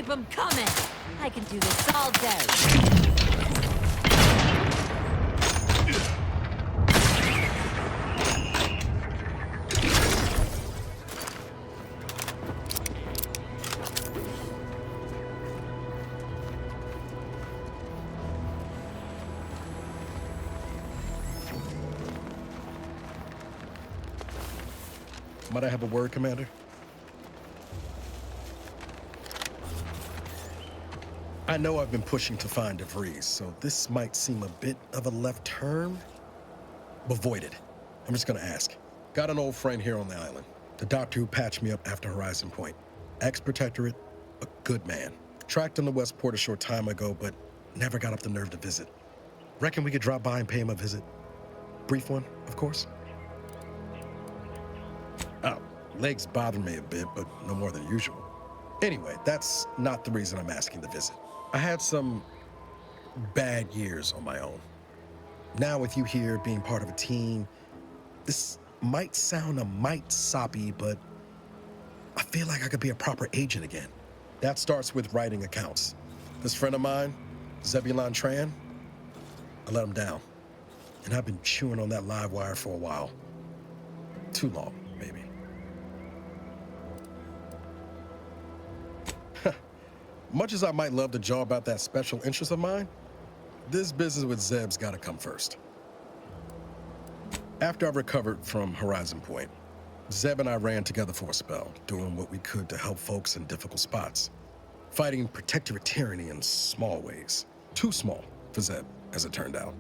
keep them coming. I can do this all day. Might I have a word, Commander? I know I've been pushing to find ⴱ so this might seem a bit of a left turn, but void it. I'm just gonna ask. Got an old friend here on the island. The doctor who patched me up after Horizon Point. Ex-protectorate, a good man. Tracked him to Westport a short time ago, but never got up the nerve to visit. Reckon we could drop by and pay him a visit? Brief one, of course. Oh, legs bother me a bit, but no more than usual. Anyway, that's not the reason I'm asking the visit. I had some bad years on my own. Now with you here being part of a team, this might sound a mite soppy, but I feel like I could be a proper agent again. That starts with writing accounts. This friend of mine, Zebulon Tran, I let him down. And I've been chewing on that live wire for a while. Too long, maybe. Much as I might love to jaw about that special interest of mine, this business with Zeb's gotta come first. After I recovered from Horizon Point, Zeb and I ran together for a spell, doing what we could to help folks in difficult spots. Fighting protectorate tyranny in small ways. Too small for Zeb, as it turned out.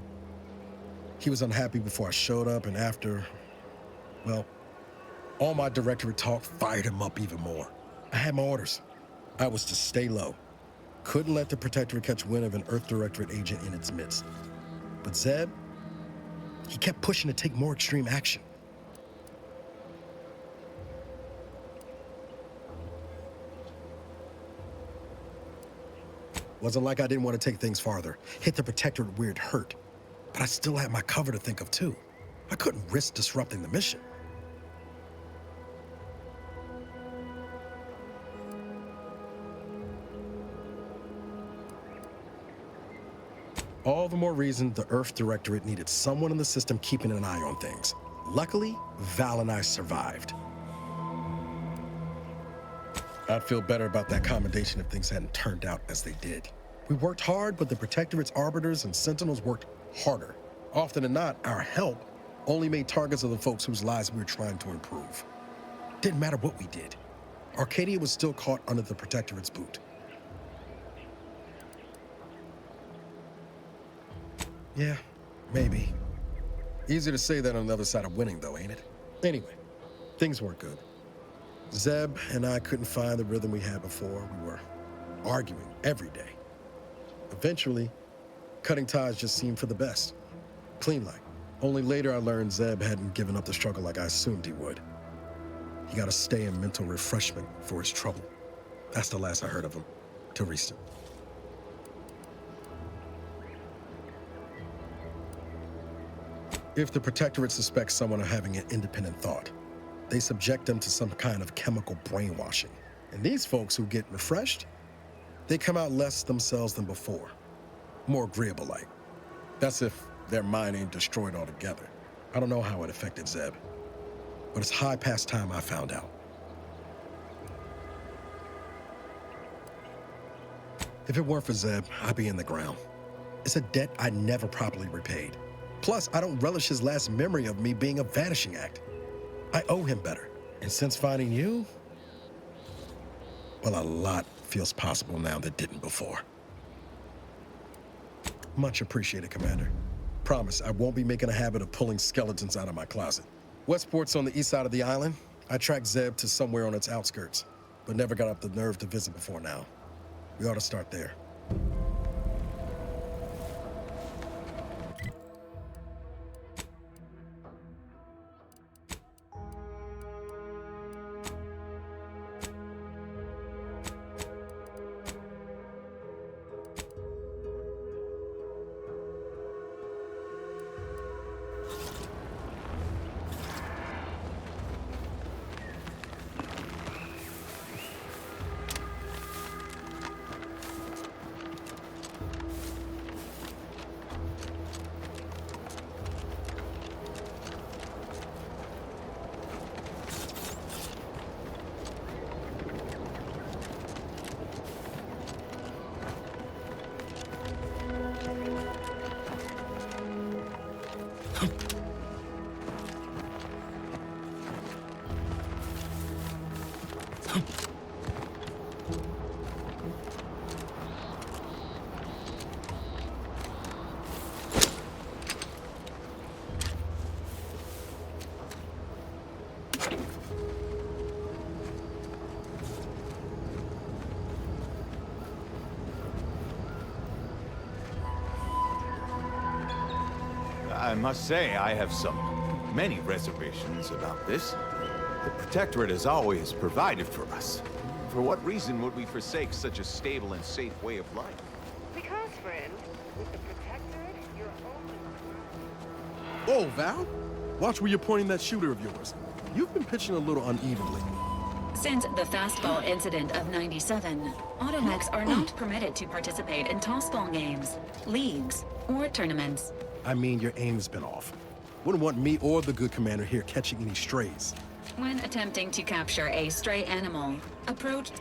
He was unhappy before I showed up, and after, well, all my directorate talk fired him up even more. I had my orders. I was to stay low. Couldn't let the Protectorate catch wind of an Earth Directorate agent in its midst. But Zeb, he kept pushing to take more extreme action. Wasn't like I didn't want to take things farther, hit the Protectorate where it hurt. But I still had my cover to think of too. I couldn't risk disrupting the mission. All the more reason the Earth Directorate needed someone in the system keeping an eye on things. Luckily, Val and I survived. I'd feel better about that commendation if things hadn't turned out as they did. We worked hard, but the Protectorate's arbiters and sentinels worked harder. Often than not, our help only made targets of the folks whose lives we were trying to improve. Didn't matter what we did. Arcadia was still caught under the Protectorate's boot. Yeah, maybe. Easier to say that on the other side of winning, though, ain't it? Anyway, things weren't good. Zeb and I couldn't find the rhythm we had before. We were arguing every day. Eventually, cutting ties just seemed for the best. Clean like. Only later I learned Zeb hadn't given up the struggle like I assumed he would. He got to stay in mental refreshment for his trouble. That's the last I heard of him, till recent. If the Protectorate suspects someone of having an independent thought, they subject them to some kind of chemical brainwashing. And these folks who get refreshed, they come out less themselves than before. More agreeable-like. That's if their mind ain't destroyed altogether. I don't know how it affected Zeb, but it's high past time I found out. If it weren't for Zeb, I'd be in the ground. It's a debt I never properly repaid. Plus, I don't relish his last memory of me being a vanishing act. I owe him better. And since finding you, well, a lot feels possible now that didn't before. Much appreciated, Commander. Promise, I won't be making a habit of pulling skeletons out of my closet. Westport's on the east side of the island. I tracked Zeb to somewhere on its outskirts, but never got up the nerve to visit before now. We ought to start there. I must say, I have many reservations about this. The Protectorate has always provided for us. For what reason would we forsake such a stable and safe way of life? Because, friend, with the Protectorate, you're Oh, only... Val? Watch where you're pointing that shooter of yours. You've been pitching a little unevenly. Since the fastball incident of '97, automechs are not permitted to participate in tossball games, leagues, or tournaments. I mean, your aim's been off. Wouldn't want me or the good commander here catching any strays. When attempting to capture a stray animal, approach...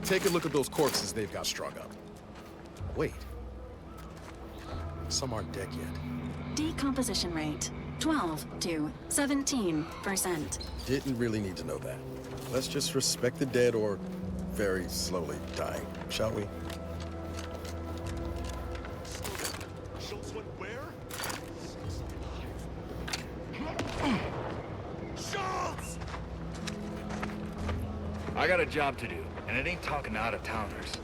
Take a look at those corpses they've got strung up. Wait. Some aren't dead yet. Decomposition rate, 12 to 17%. Didn't really need to know that. Let's just respect the dead or very slowly dying, shall we? Schultz went where? Schultz! I got a job to do, and it ain't talking to out-of-towners.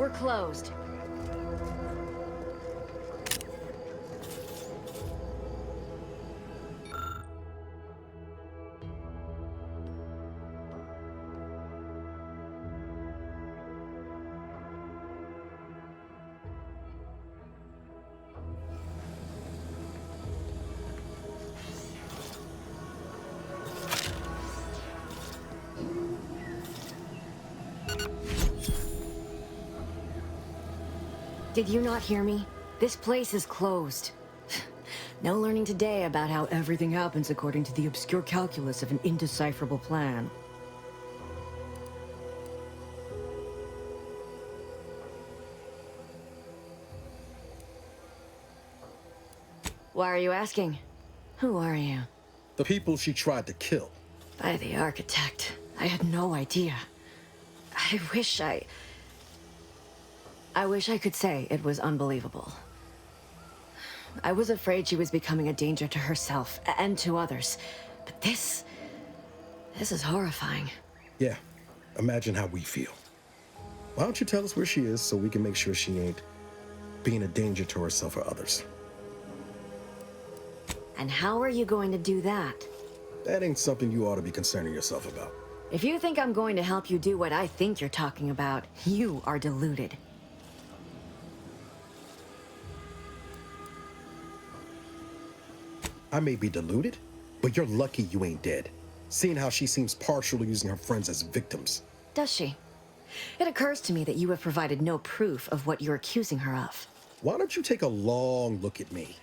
We're closed. Did you not hear me? This place is closed. No learning today about how everything happens according to the obscure calculus of an indecipherable plan. Why are you asking? Who are you? The people she tried to kill. By the architect. I had no idea. I wish I could say it was unbelievable. I was afraid she was becoming a danger to herself and to others. But this is horrifying. Yeah, imagine how we feel. Why don't you tell us where she is so we can make sure she ain't being a danger to herself or others? And how are you going to do that? That ain't something you ought to be concerning yourself about. If you think I'm going to help you do what I think you're talking about, you are deluded. I may be deluded, but you're lucky you ain't dead. Seeing how she seems partial to using her friends as victims. Does she? It occurs to me that you have provided no proof of what you're accusing her of. Why don't you take a long look at me?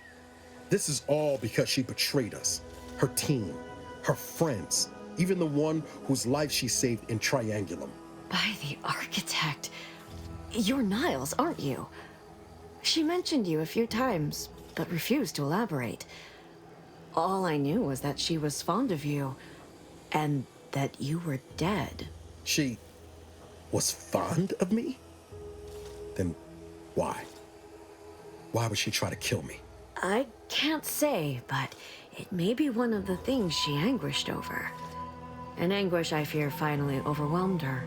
This is all because she betrayed us. Her team, her friends, even the one whose life she saved in Triangulum. By the architect. You're Niles, aren't you? She mentioned you a few times, but refused to elaborate. All I knew was that she was fond of you, and that you were dead. She was fond of me? Then why? Why would she try to kill me? I can't say, but it may be one of the things she anguished over. An anguish I fear finally overwhelmed her,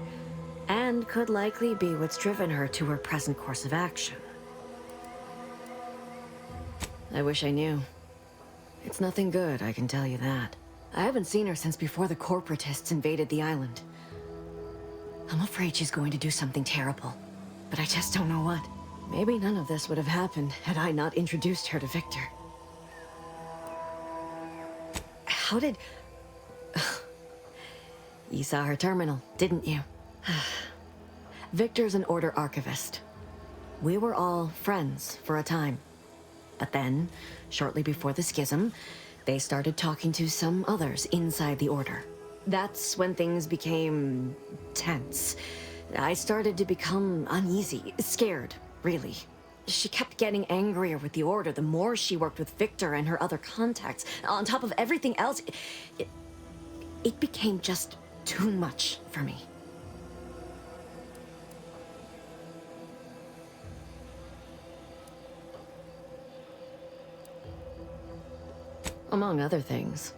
and could likely be what's driven her to her present course of action. I wish I knew. It's nothing good, I can tell you that. I haven't seen her since before the corporatists invaded the island. I'm afraid she's going to do something terrible, but I just don't know what. Maybe none of this would have happened had I not introduced her to Victor. How did... You saw her terminal, didn't you? Victor's an Order archivist. We were all friends for a time. But then, shortly before the schism, they started talking to some others inside the Order. That's when things became tense. I started to become uneasy, scared, really. She kept getting angrier with the Order the more she worked with Victor and her other contacts. On top of everything else, it became just too much for me. Among other things.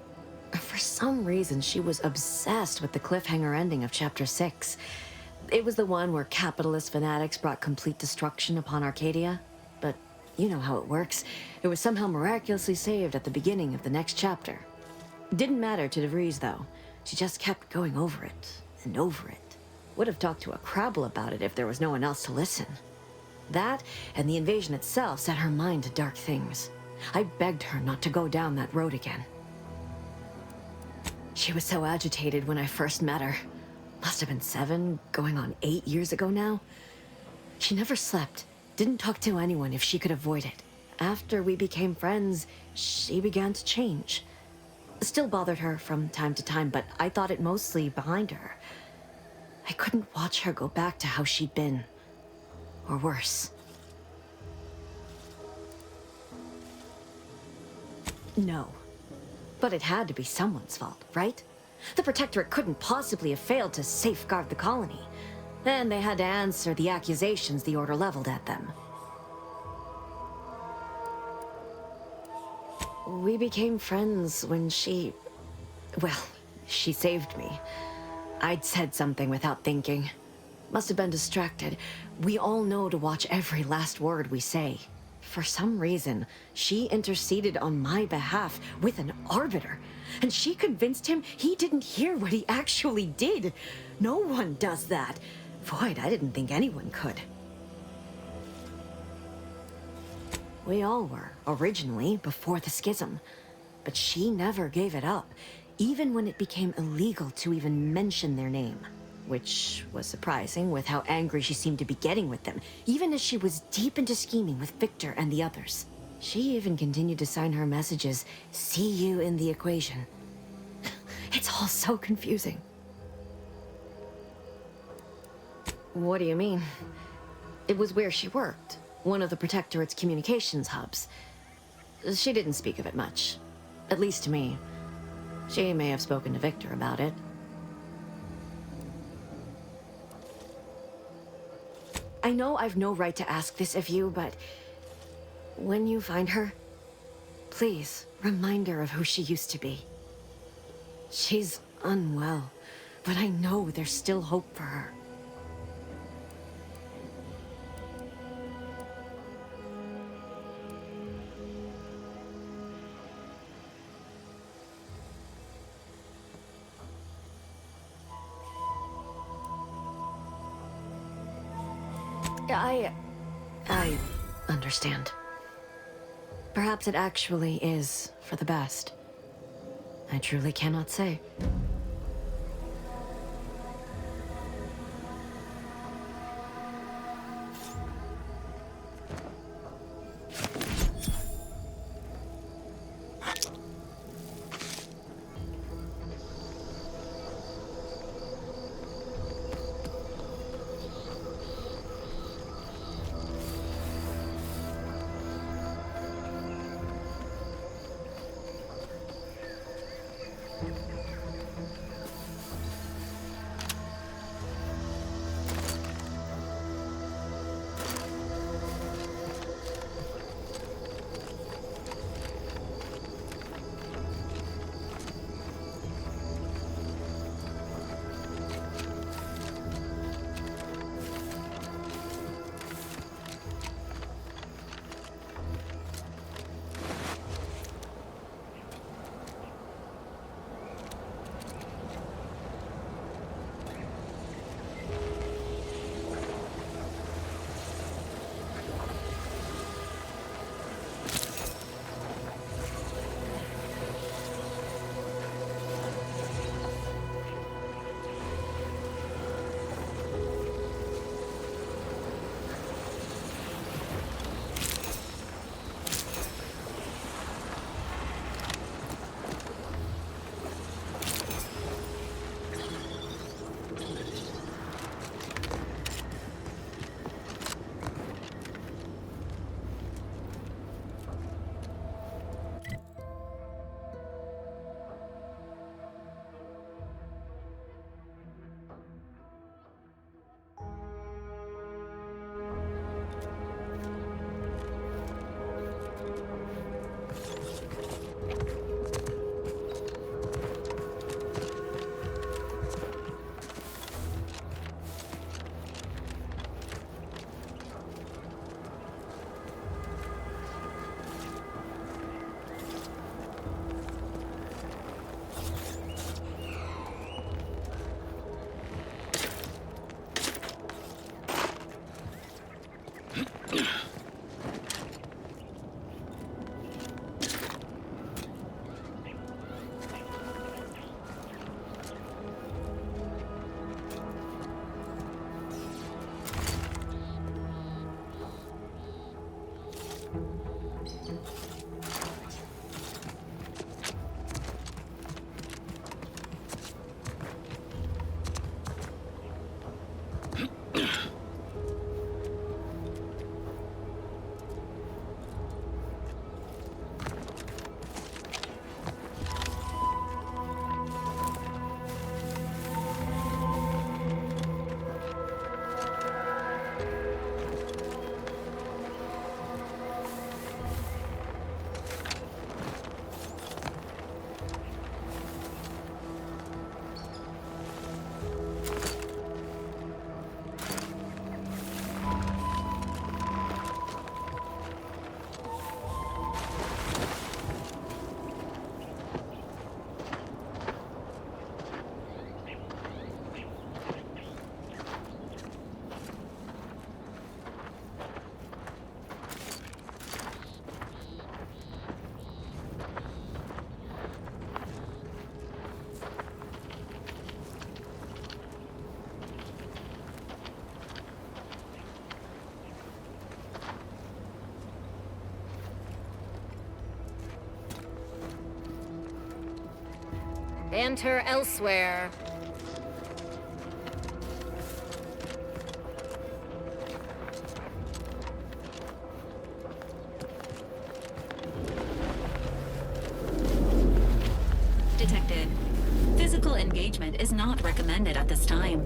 For some reason, she was obsessed with the cliffhanger ending of Chapter 6. It was the one where capitalist fanatics brought complete destruction upon Arcadia. But you know how it works. It was somehow miraculously saved at the beginning of the next chapter. Didn't matter to DeVries, though. She just kept going over it and over it. Would have talked to a Crabble about it if there was no one else to listen. That and the invasion itself set her mind to dark things. I begged her not to go down that road again. She was so agitated when I first met her. Must have been 7, going on 8 years ago now. She never slept, didn't talk to anyone if she could avoid it. After we became friends, she began to change. Still bothered her from time to time, but I thought it mostly behind her. I couldn't watch her go back to how she'd been. Or worse. No. But it had to be someone's fault, right? The Protectorate couldn't possibly have failed to safeguard the colony. And they had to answer the accusations the Order leveled at them. We became friends when she saved me. I'd said something without thinking. Must have been distracted. We all know to watch every last word we say. For some reason, she interceded on my behalf with an arbiter, and she convinced him he didn't hear what he actually did. No one does that. Void, I didn't think anyone could. We all were, originally, before the schism. But she never gave it up, even when it became illegal to even mention their name. Which was surprising with how angry she seemed to be getting with them, even as she was deep into scheming with Victor and the others. She even continued to sign her messages, "See you in the equation." It's all so confusing. What do you mean? It was where she worked, one of the Protectorate's communications hubs. She didn't speak of it much, at least to me. She may have spoken to Victor about it. I know I've no right to ask this of you, but when you find her, please remind her of who she used to be. She's unwell, but I know there's still hope for her. I understand. Perhaps it actually is for the best. I truly cannot say. Banter elsewhere. Detected. Physical engagement is not recommended at this time.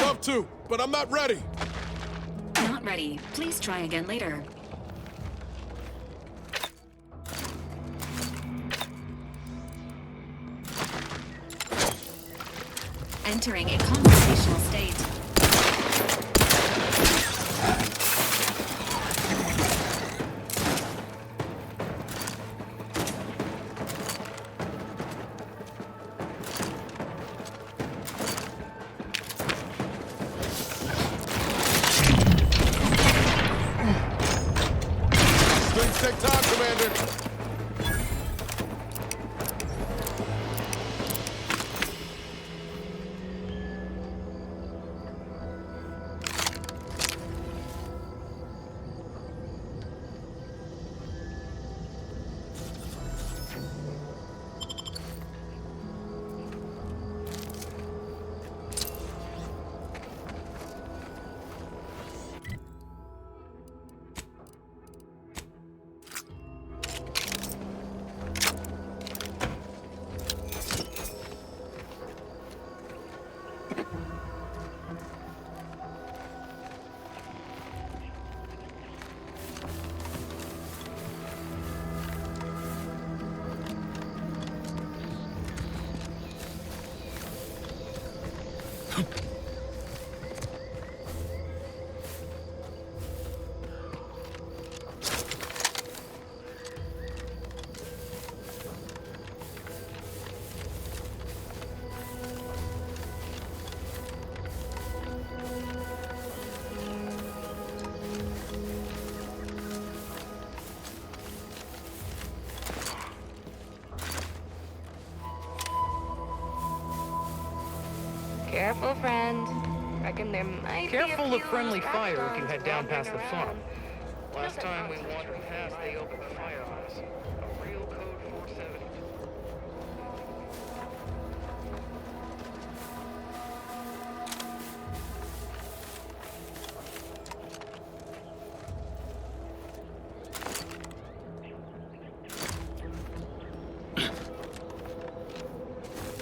Love to, but I'm not ready. Not ready. Please try again later. Entering a conversational state. Things take time, Commander. Careful, friend. Reckon there might be a Careful few of friendly scratch fire if you bones head down wandering past the farm. around. Last Nothing time we causes wandered trouble. past, they opened fire on us. A real code 470.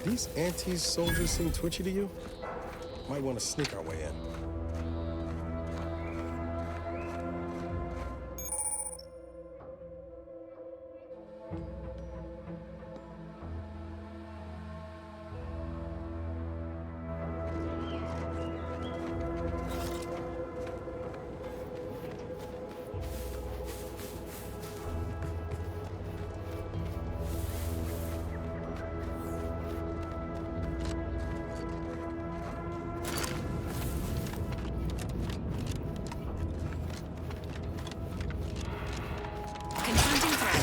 These anti-soldiers seem twitchy to you? Might want to sneak our way in. Confronting threat.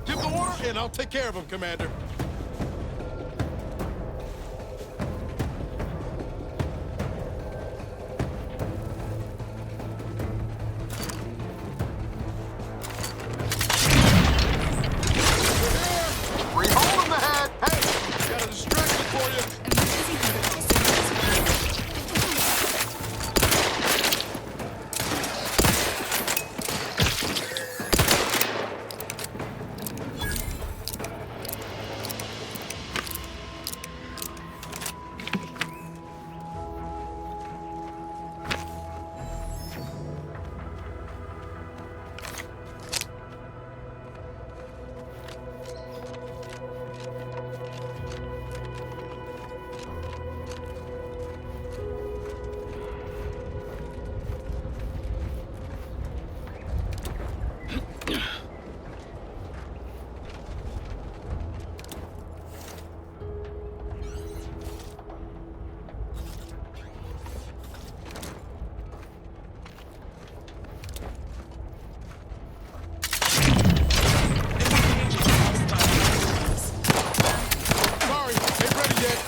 Give the order, and I'll take care of him, Commander. for you. Emergency protocol systems. Sorry, ain't ready yet.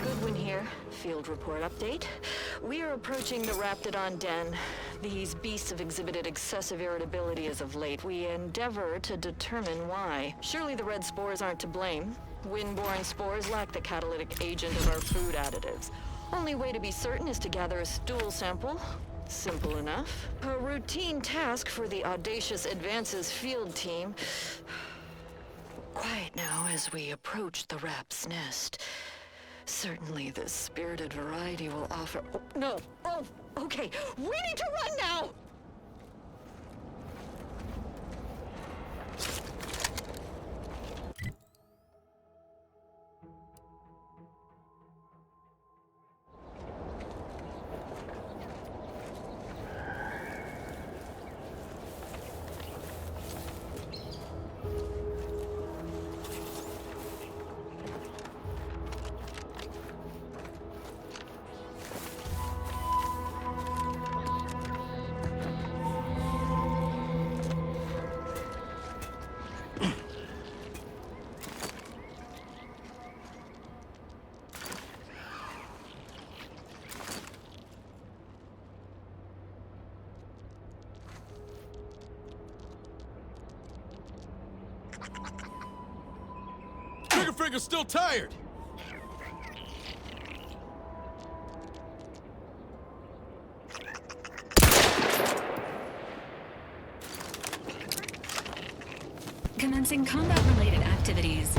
Goodwin here. Field report update. We are approaching the Raptidon den. These beasts have exhibited excessive irritability as of late. We endeavor to determine why. Surely the red spores aren't to blame. Wind-borne spores lack the catalytic agent of our food additives. Only way to be certain is to gather a stool sample. Simple enough. A routine task for the audacious Advances field team. Quiet now as we approach the rap's nest. Certainly the spirited variety will offer... Oh, no! Oh, okay. We need to run now! Trigger finger's still tired. Commencing combat-related activities.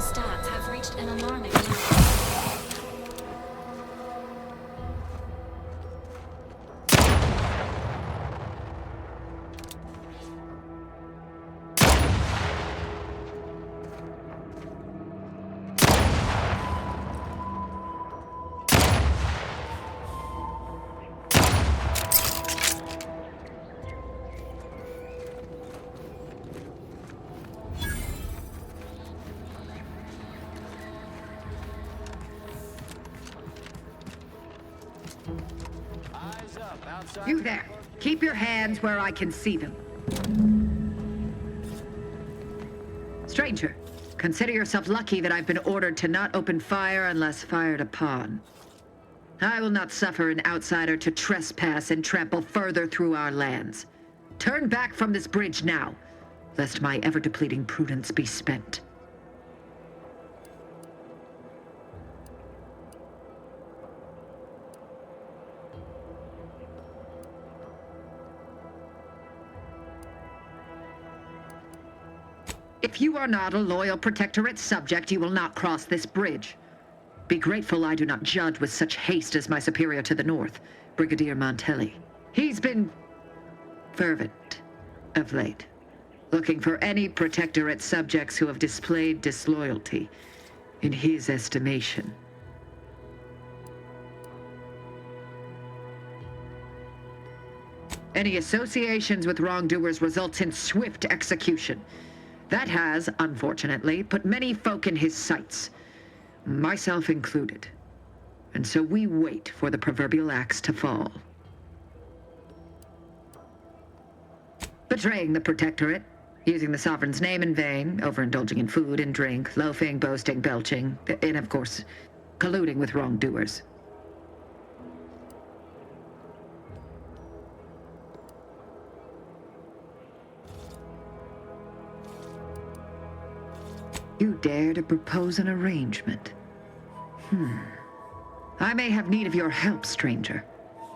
stats have reached an alarming high. You there. Keep your hands where I can see them. Stranger, consider yourself lucky that I've been ordered to not open fire unless fired upon. I will not suffer an outsider to trespass and trample further through our lands. Turn back from this bridge now, lest my ever-depleting prudence be spent. If you are not a loyal Protectorate subject, you will not cross this bridge. Be grateful I do not judge with such haste as my superior to the north, Brigadier Montelli. He's been fervent of late, looking for any Protectorate subjects who have displayed disloyalty in his estimation. Any associations with wrongdoers results in swift execution. That has, unfortunately, put many folk in his sights, myself included. And so we wait for the proverbial axe to fall. Betraying the Protectorate, using the Sovereign's name in vain, overindulging in food and drink, loafing, boasting, belching, and of course, colluding with wrongdoers. You dare to propose an arrangement? I may have need of your help, stranger,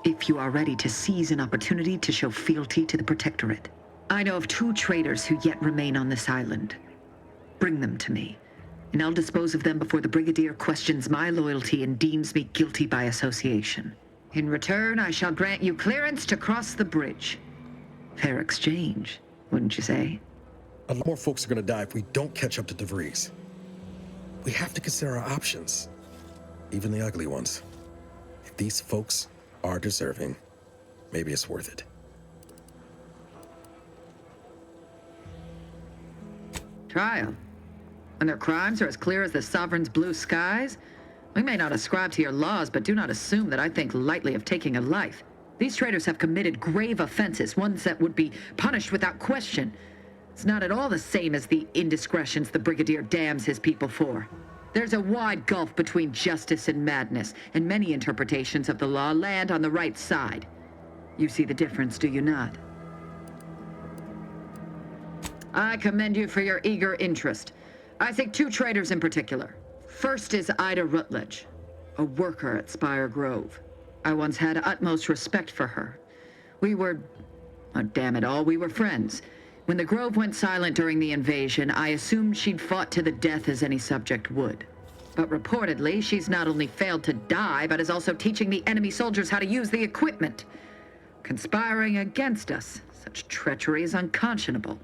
if you are ready to seize an opportunity to show fealty to the Protectorate. I know of 2 traitors who yet remain on this island. Bring them to me, and I'll dispose of them before the Brigadier questions my loyalty and deems me guilty by association. In return, I shall grant you clearance to cross the bridge. Fair exchange, wouldn't you say? A lot more folks are gonna die if we don't catch up to DeVries. We have to consider our options, even the ugly ones. If these folks are deserving, maybe it's worth it. Trial? When their crimes are as clear as the Sovereign's blue skies? We may not ascribe to your laws, but do not assume that I think lightly of taking a life. These traitors have committed grave offenses, ones that would be punished without question. It's not at all the same as the indiscretions the Brigadier damns his people for. There's a wide gulf between justice and madness, and many interpretations of the law land on the right side. You see the difference, do you not? I commend you for your eager interest. I think 2 traitors in particular. First is Ida Rutledge, a worker at Spire Grove. I once had utmost respect for her. We were... oh, damn it all, we were friends. When the Grove went silent during the invasion, I assumed she'd fought to the death as any subject would. But reportedly, she's not only failed to die, but is also teaching the enemy soldiers how to use the equipment. Conspiring against us. Such treachery is unconscionable.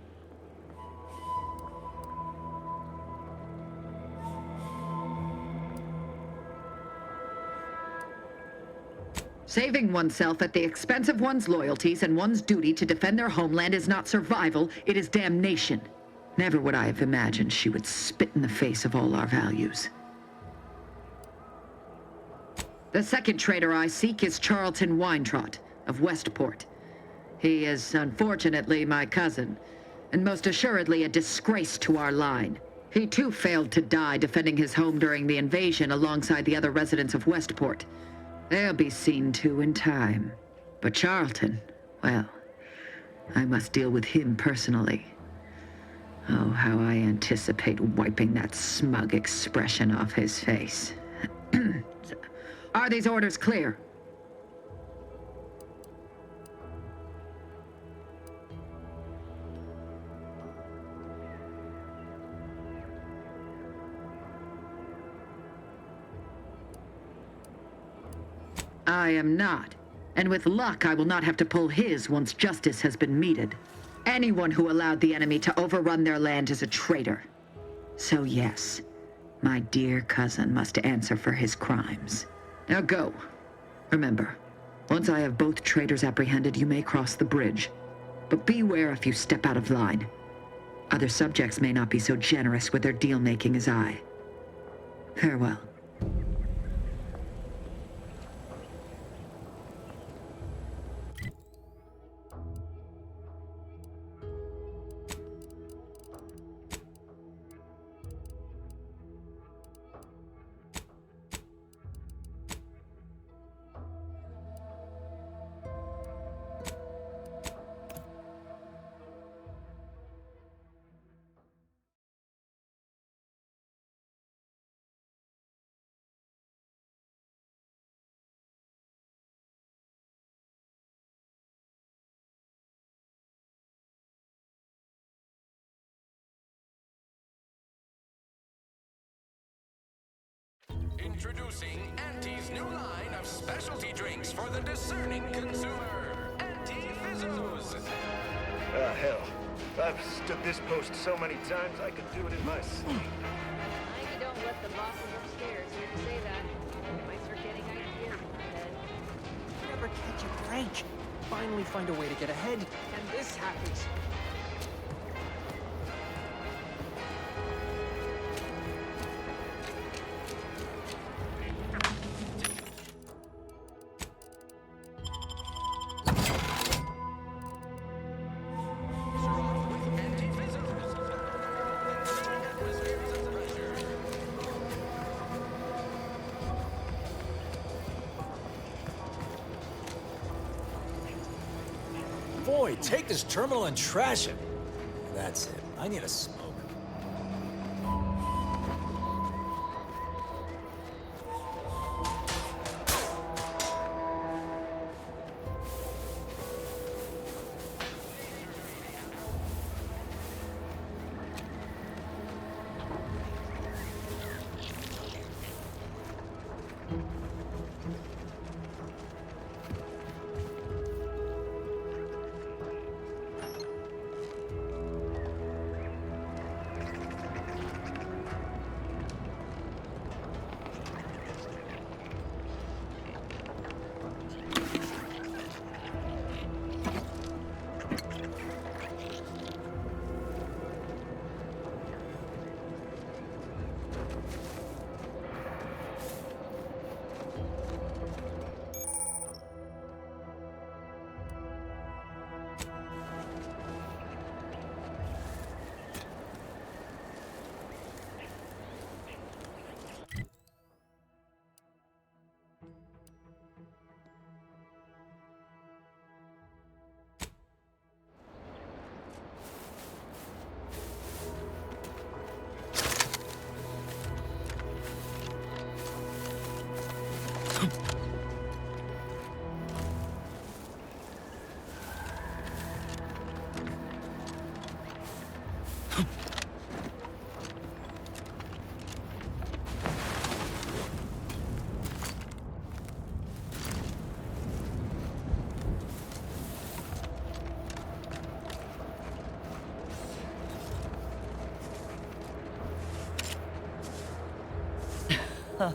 Saving oneself at the expense of one's loyalties and one's duty to defend their homeland is not survival, it is damnation. Never would I have imagined she would spit in the face of all our values. The second traitor I seek is Charlton Weintraut of Westport. He is, unfortunately, my cousin, and most assuredly a disgrace to our line. He too failed to die defending his home during the invasion alongside the other residents of Westport. They'll be seen to in time. But Charlton, well, I must deal with him personally. Oh, how I anticipate wiping that smug expression off his face. Are these orders clear? I am not. And with luck, I will not have to pull his once justice has been meted. Anyone who allowed the enemy to overrun their land is a traitor. So yes, my dear cousin must answer for his crimes. Now go. Remember, once I have both traitors apprehended, you may cross the bridge. But beware if you step out of line. Other subjects may not be so generous with their deal-making as I. Farewell. Introducing Auntie's new line of specialty drinks for the discerning consumer. Anti-Fizzos. Hell. I've stood this post so many times I could do it in my sleep. Mind you don't let the bosses upstairs hear you say that. You might start getting ideas in my head. Never catch a break. Finally find a way to get ahead, and this happens. Boy, take this terminal and trash it. That's it. I need a smoke.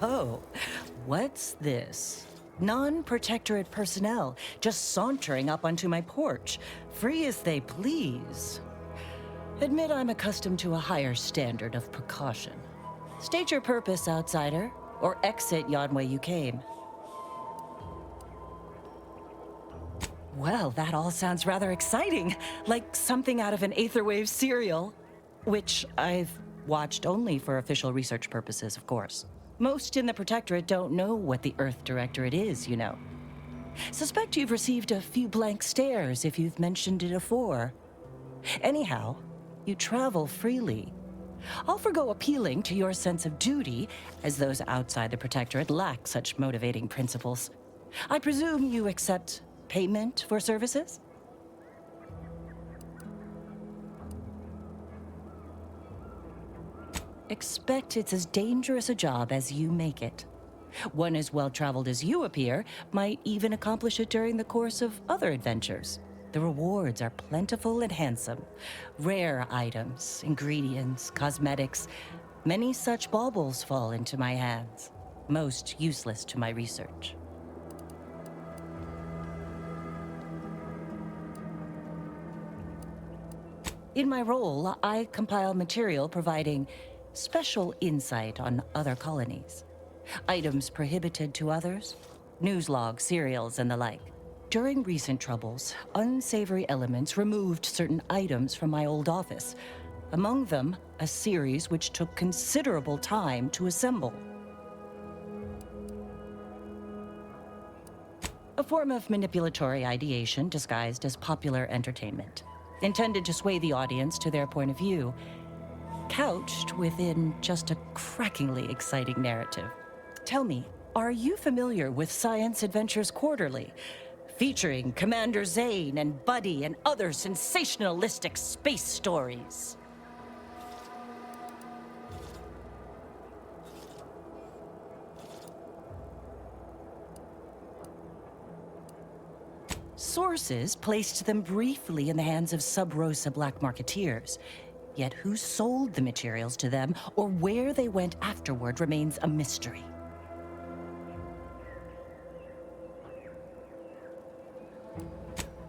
Oh, what's this? Non-protectorate personnel just sauntering up onto my porch, free as they please. Admit I'm accustomed to a higher standard of precaution. State your purpose, outsider, or exit yon way you came. Well, that all sounds rather exciting, like something out of an Aetherwave serial, which I've watched only for official research purposes, of course. Most in the Protectorate don't know what the Earth Directorate is, you know. Suspect you've received a few blank stares if you've mentioned it afore. Anyhow, you travel freely. I'll forgo appealing to your sense of duty, as those outside the Protectorate lack such motivating principles. I presume you accept payment for services? Expect it's as dangerous a job as you make it. One as well-traveled as you appear might even accomplish it during the course of other adventures. The rewards are plentiful and handsome. Rare items, ingredients, cosmetics. Many such baubles fall into my hands, most useless to my research. In my role, I compile material providing special insight on other colonies. Items prohibited to others, news logs, serials, and the like. During recent troubles, unsavory elements removed certain items from my old office. Among them, a series which took considerable time to assemble. A form of manipulatory ideation disguised as popular entertainment, intended to sway the audience to their point of view, couched within just a crackingly exciting narrative. Tell me, are you familiar with Science Adventures Quarterly, featuring Commander Zane and Buddy and other sensationalistic space stories? Sources placed them briefly in the hands of sub-Rosa black marketeers. Yet who sold the materials to them or where they went afterward remains a mystery.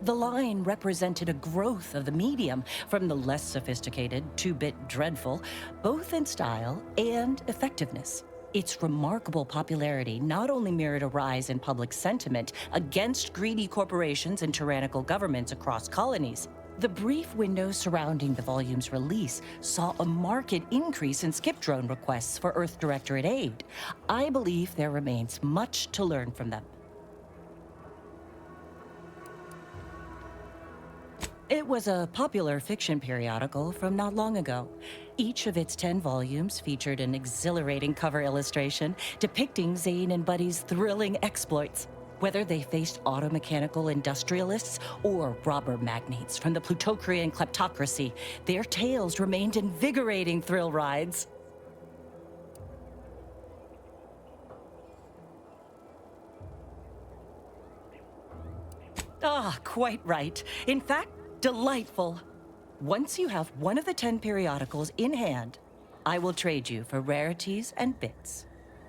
The line represented a growth of the medium from the less sophisticated 2-bit dreadful, both in style and effectiveness. Its remarkable popularity not only mirrored a rise in public sentiment against greedy corporations and tyrannical governments across colonies. The brief window surrounding the volume's release saw a marked increase in skip drone requests for Earth Directorate aid. I believe there remains much to learn from them. It was a popular fiction periodical from not long ago. Each of its 10 volumes featured an exhilarating cover illustration depicting Zane and Buddy's thrilling exploits. Whether they faced automechanical industrialists or robber magnates from the Plutocraean kleptocracy, their tales remained invigorating thrill rides. Ah, quite right. In fact, delightful. Once you have one of the 10 periodicals in hand, I will trade you for rarities and bits.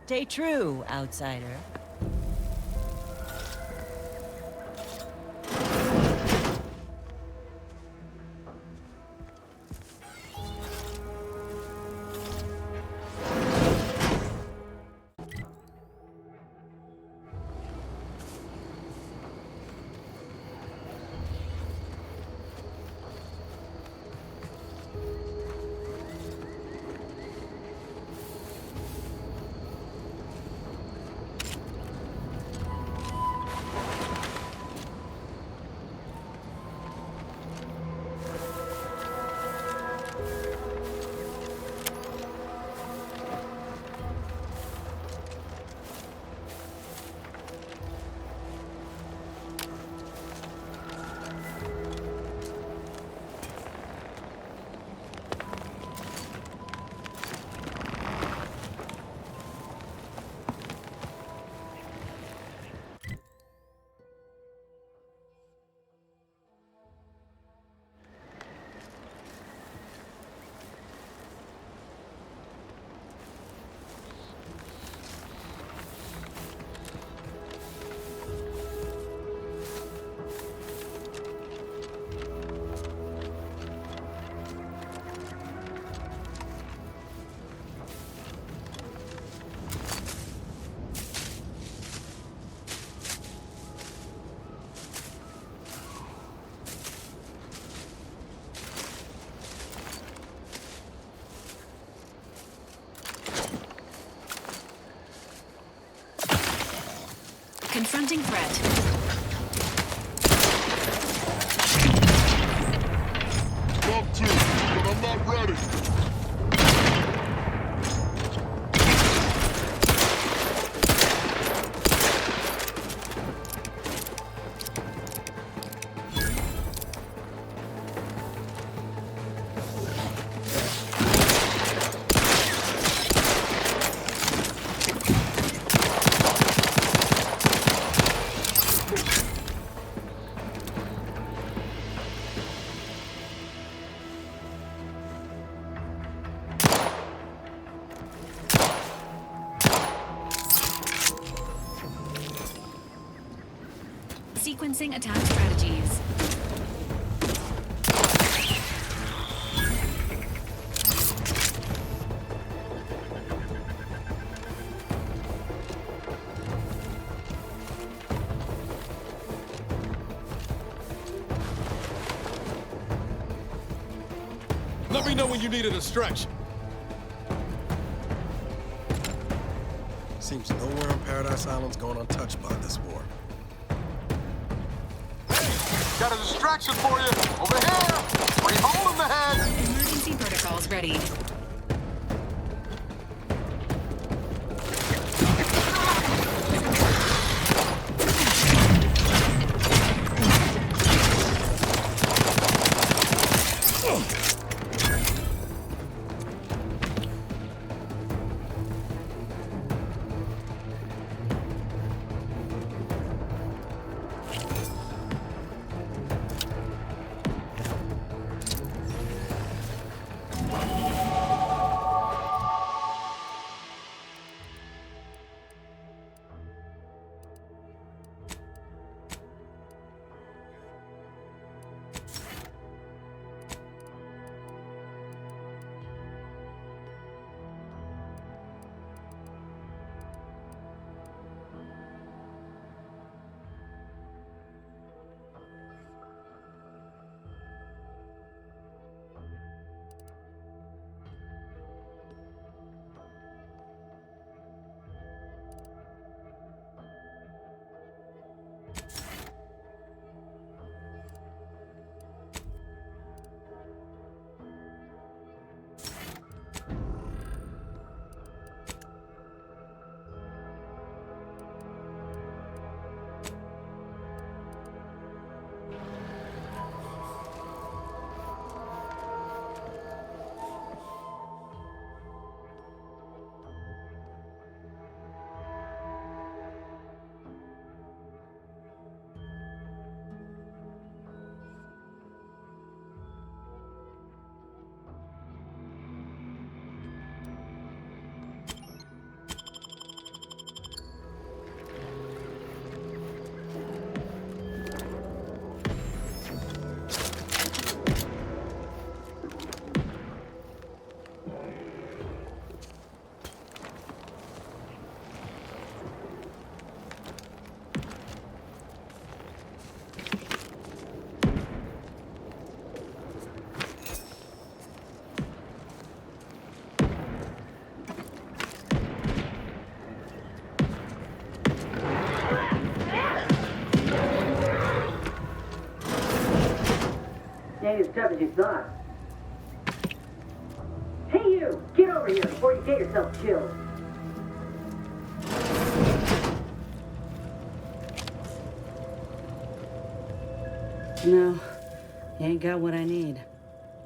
Stay true, outsider. Confronting threat. Love to, but I'm not ready. Sequencing attack strategies. Let me know when you need a distraction. Seems nowhere on Paradise Island's gone untouched by this war. Got a distraction for you! Over here! Three hole in the head! Emergency protocols ready. Ain't as tough as you thought. Hey you! Get over here before you get yourself killed. No, you ain't got what I need.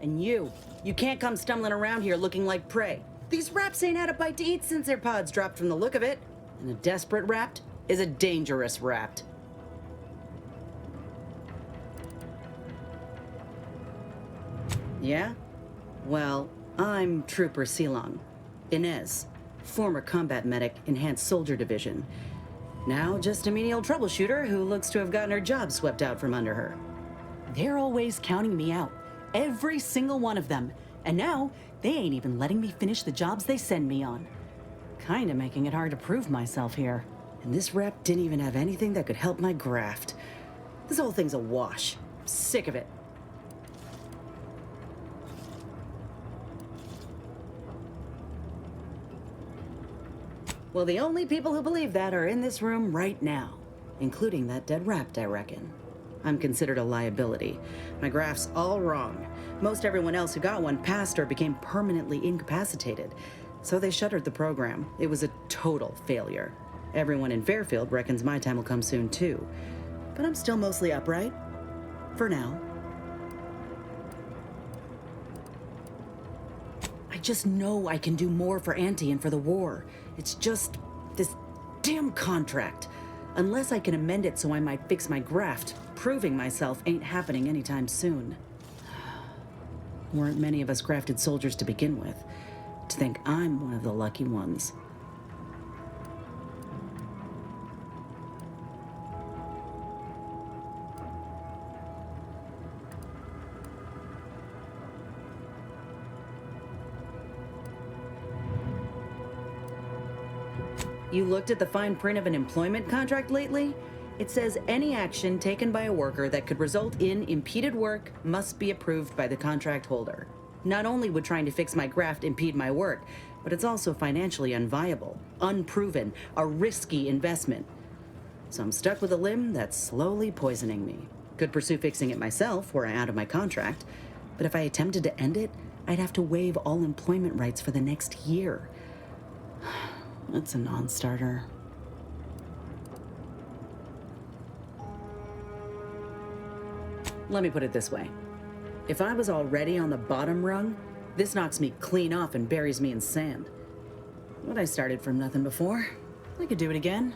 And you can't come stumbling around here looking like prey. These raps ain't had a bite to eat since their pods dropped from the look of it. And a desperate rapt is a dangerous rapt. Yeah? Well, I'm Trooper Silong. Inez, former combat medic, Enhanced Soldier Division. Now just a menial troubleshooter who looks to have gotten her job swept out from under her. They're always counting me out. Every single one of them. And now, they ain't even letting me finish the jobs they send me on. Kinda making it hard to prove myself here. And this rep didn't even have anything that could help my graft. This whole thing's a wash. I'm sick of it. Well, the only people who believe that are in this room right now, including that dead rapt, I reckon. I'm considered a liability. My graph's all wrong. Most everyone else who got one passed or became permanently incapacitated. So they shuttered the program. It was a total failure. Everyone in Fairfield reckons my time will come soon too. But I'm still mostly upright. For now. I just know I can do more for Auntie and for the war. It's just this damn contract. Unless I can amend it so I might fix my graft, proving myself ain't happening anytime soon. Weren't many of us grafted soldiers to begin with. To think I'm one of the lucky ones. You looked at the fine print of an employment contract lately? It says any action taken by a worker that could result in impeded work must be approved by the contract holder. Not only would trying to fix my graft impede my work, but it's also financially unviable, unproven, a risky investment. So I'm stuck with a limb that's slowly poisoning me. Could pursue fixing it myself were I out of my contract, but if I attempted to end it, I'd have to waive all employment rights for the next year. That's a non-starter. Let me put it this way. If I was already on the bottom rung, this knocks me clean off and buries me in sand. But I started from nothing before. I could do it again.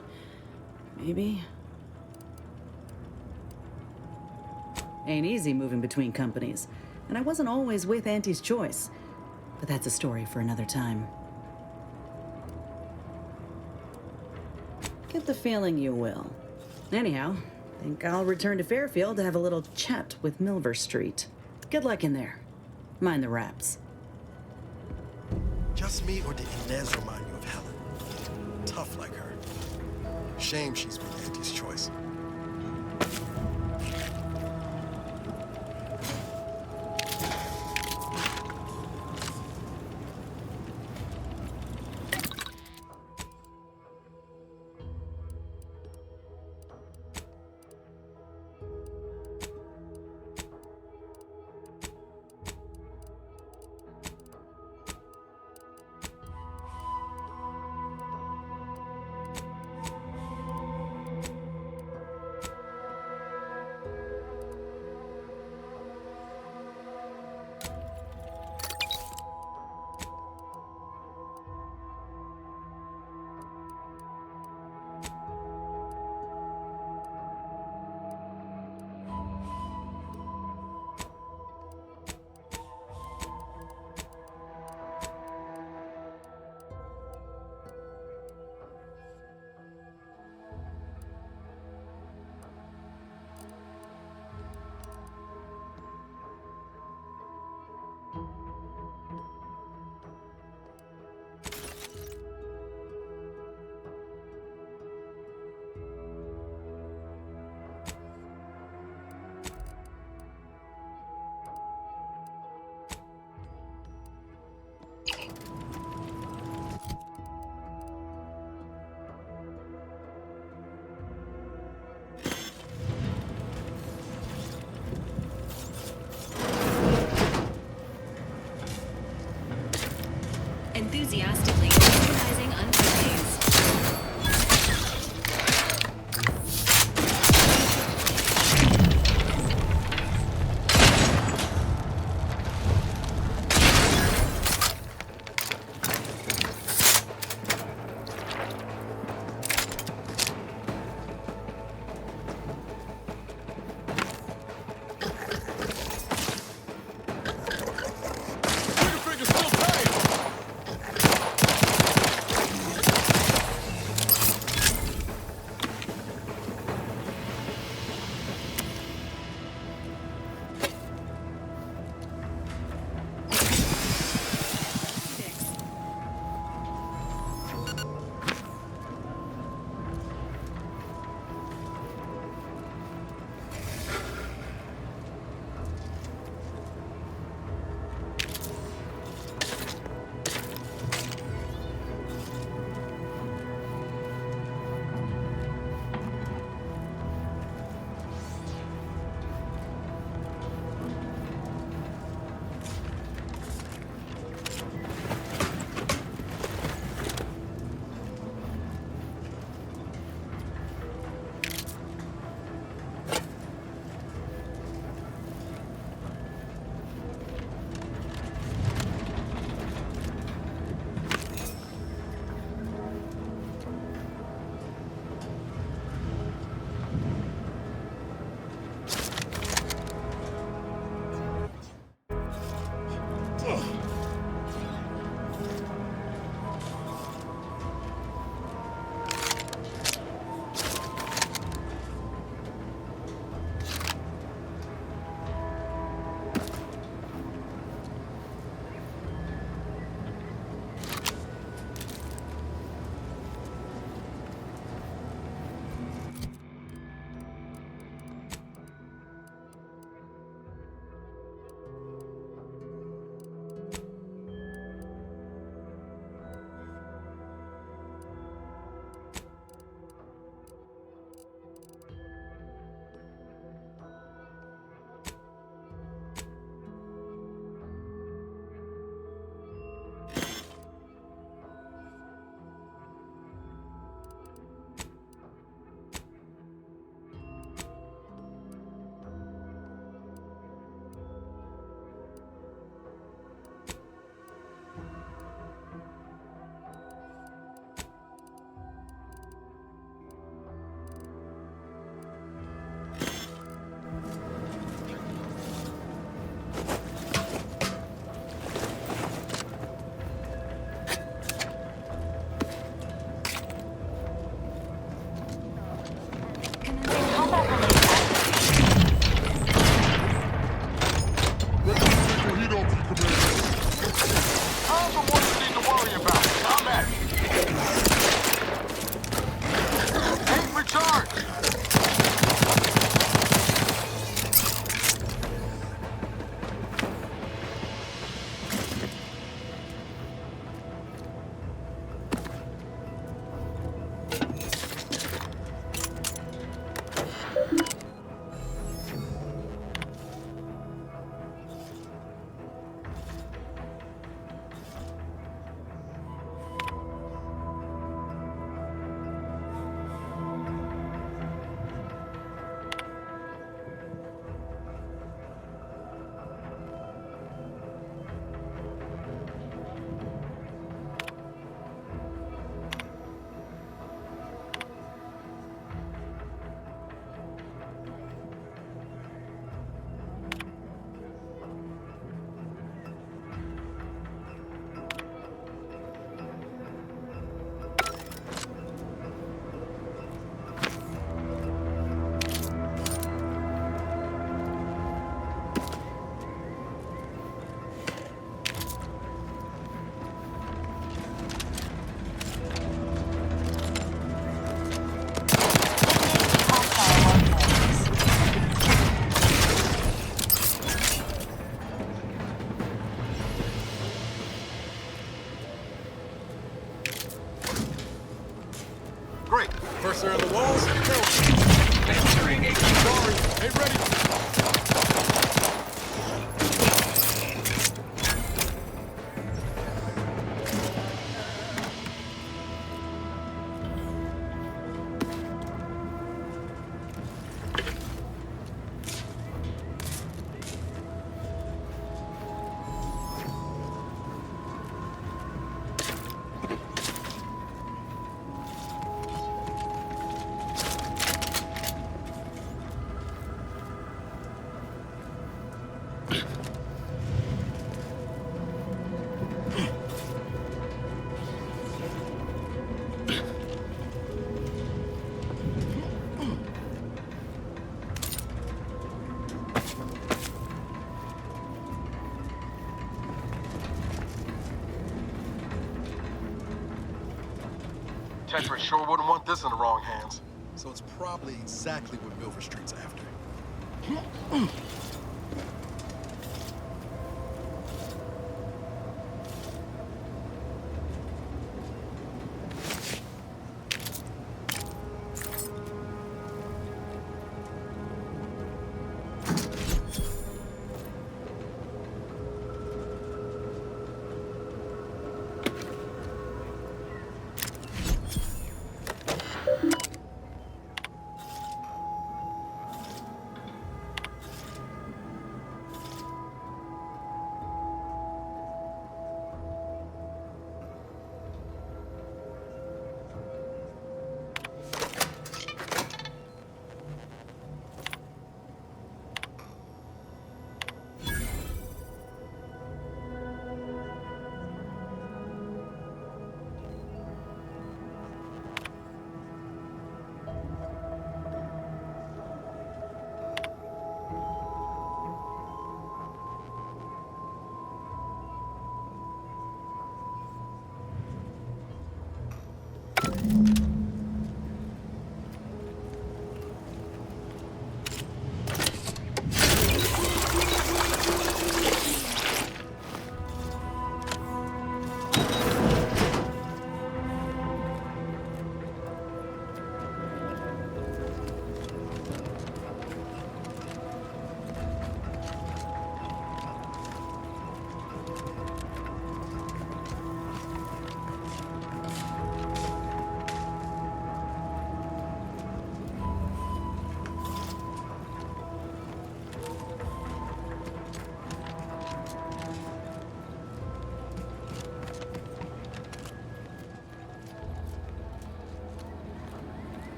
Maybe. Ain't easy moving between companies, and I wasn't always with Auntie's choice. But that's a story for another time. Get the feeling you will. Anyhow, think I'll return to Fairfield to have a little chat with Milver Street. Good luck in there. Mind the wraps. Just me, or did Inez remind you of Helen? Tough like her. Shame she's with Auntie's choice. Enthusiastically organizing unfurlings. First they're in the walls, go! Entering a Sorry, ain't ready. Tetra sure wouldn't want this in the wrong hands. So it's probably exactly what Milford Street's after.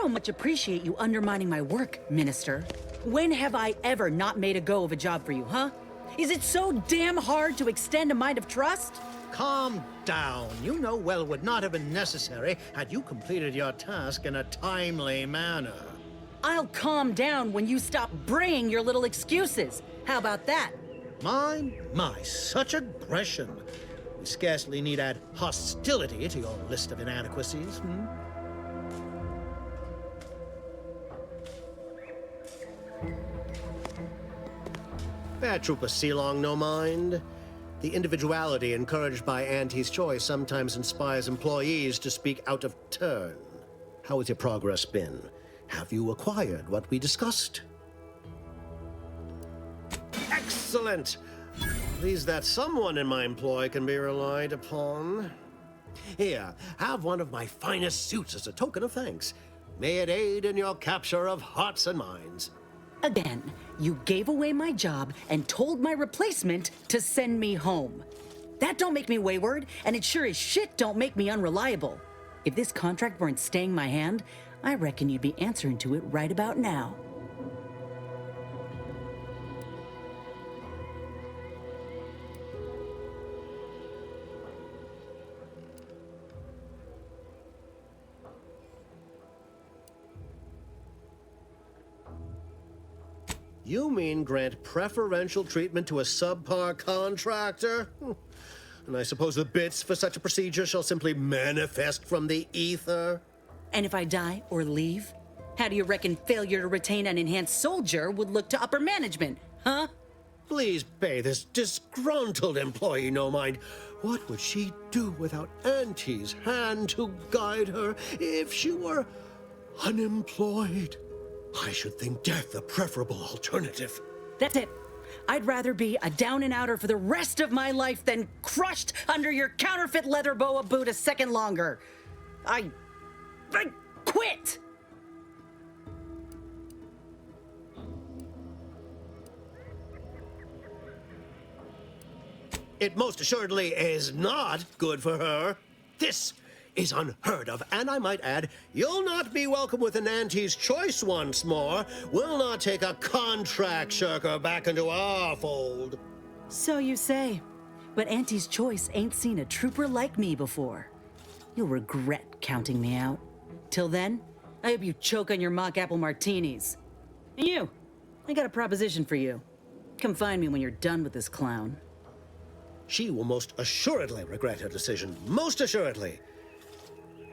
don't much appreciate you undermining my work, Minister. When have I ever not made a go of a job for you, huh? Is it so damn hard to extend a mind of trust? Calm down. You know well would not have been necessary had you completed your task in a timely manner. I'll calm down when you stop braying your little excuses. How about that? My, such aggression. We scarcely need add hostility to your list of inadequacies, Fair Trooper Sealong, no mind. The individuality encouraged by Auntie's choice sometimes inspires employees to speak out of turn. How has your progress been? Have you acquired what we discussed? Excellent! Pleased that someone in my employ can be relied upon. Here, have one of my finest suits as a token of thanks. May it aid in your capture of hearts and minds. Again, you gave away my job and told my replacement to send me home. That don't make me wayward, and it sure as shit don't make me unreliable. If this contract weren't staying my hand, I reckon you'd be answering to it right about now. You mean grant preferential treatment to a subpar contractor? And I suppose the bits for such a procedure shall simply manifest from the ether? And if I die or leave, how do you reckon failure to retain an enhanced soldier would look to upper management, huh? Please pay this disgruntled employee no mind. What would she do without Auntie's hand to guide her if she were unemployed? I should think death a preferable alternative. That's it. I'd rather be a down-and-outer for the rest of my life than crushed under your counterfeit leather boa boot a second longer. I quit! It most assuredly is not good for her. This is unheard of, and I might add, you'll not be welcome with an Auntie's choice once more. We'll not take a contract shirker back into our fold. So you say, but Auntie's choice ain't seen a trooper like me before. You'll regret counting me out. Till then, I hope you choke on your mock apple martinis. And you, I got a proposition for you. Come find me when you're done with this clown. She will most assuredly regret her decision, most assuredly.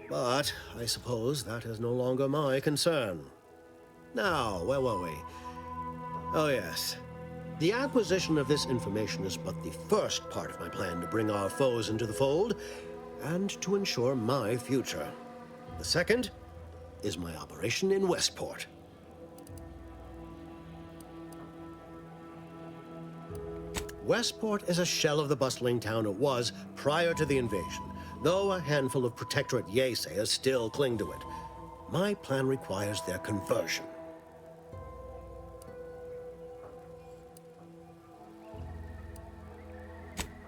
But I suppose that is no longer my concern. Now, where were we? Oh, yes. The acquisition of this information is but the first part of my plan to bring our foes into the fold and to ensure my future. The second is my operation in Westport. Westport is a shell of the bustling town it was prior to the invasion, though a handful of Protectorate naysayers still cling to it. My plan requires their conversion.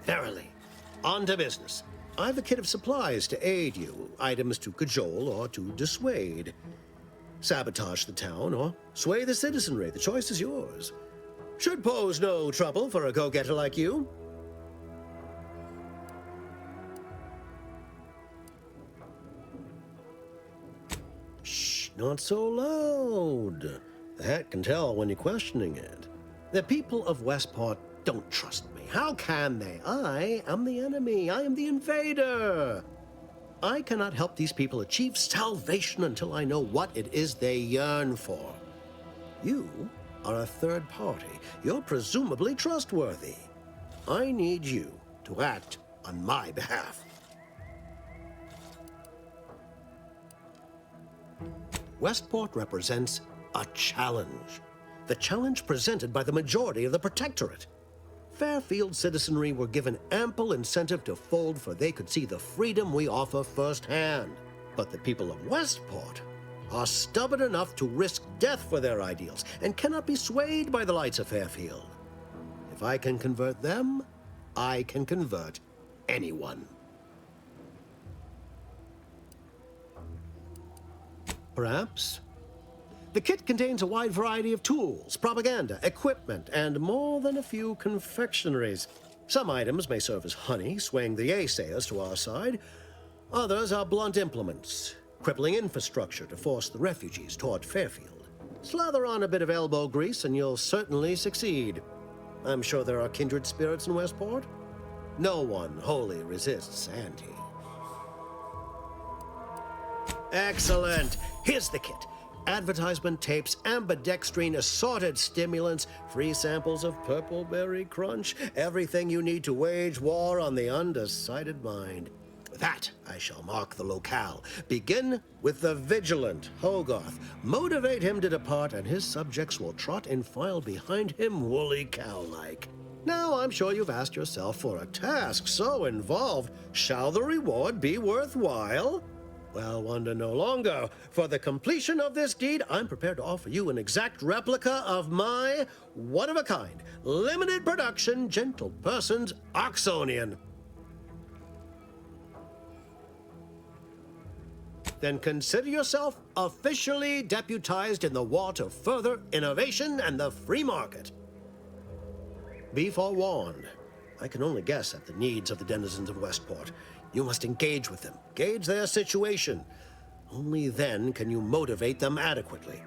Verily, on to business. I've a kit of supplies to aid you, items to cajole or to dissuade. Sabotage the town or sway the citizenry, the choice is yours. Should pose no trouble for a go-getter like you. Shh, not so loud. The hat can tell when you're questioning it. The people of Westport don't trust me. How can they? I am the enemy. I am the invader. I cannot help these people achieve salvation until I know what it is they yearn for. You are a third party. You're presumably trustworthy. I need you to act on my behalf. Westport represents a challenge. The challenge presented by the majority of the Protectorate. Fairfield citizenry were given ample incentive to fold, for they could see the freedom we offer firsthand. But the people of Westport are stubborn enough to risk death for their ideals and cannot be swayed by the lights of Fairfield. If I can convert them, I can convert anyone. perhaps? The kit contains a wide variety of tools, propaganda, equipment, and more than a few confectionaries. Some items may serve as honey, swaying the naysayers to our side. Others are blunt implements, crippling infrastructure to force the refugees toward Fairfield. Slather on a bit of elbow grease and you'll certainly succeed. I'm sure there are kindred spirits in Westport. No one wholly resists Auntie. Excellent! Here's the kit. Advertisement tapes, ambidextrine, assorted stimulants, free samples of Purple Berry Crunch, everything you need to wage war on the undecided mind. With that, I shall mark the locale. Begin with the vigilant Hogarth. Motivate him to depart, and his subjects will trot in file behind him woolly cow-like. Now, I'm sure you've asked yourself, for a task so involved, shall the reward be worthwhile? Well, wonder no longer. For the completion of this deed, I'm prepared to offer you an exact replica of my one-of-a-kind, limited production, gentle person's Oxonian. Then consider yourself officially deputized in the war to further innovation and the free market. Be forewarned. I can only guess at the needs of the denizens of Westport. You must engage with them, gauge their situation. Only then can you motivate them adequately.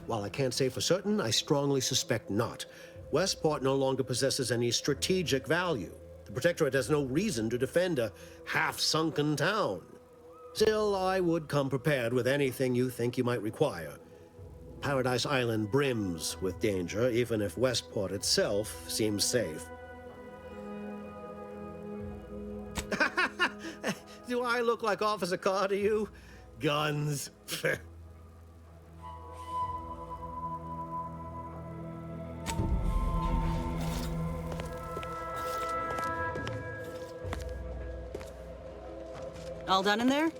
While I can't say for certain, I strongly suspect not. Westport no longer possesses any strategic value. The Protectorate has no reason to defend a half-sunken town. Still, I would come prepared with anything you think you might require. Paradise Island brims with danger, even if Westport itself seems safe. Do I look like Officer Carr to you? Guns. All done in there?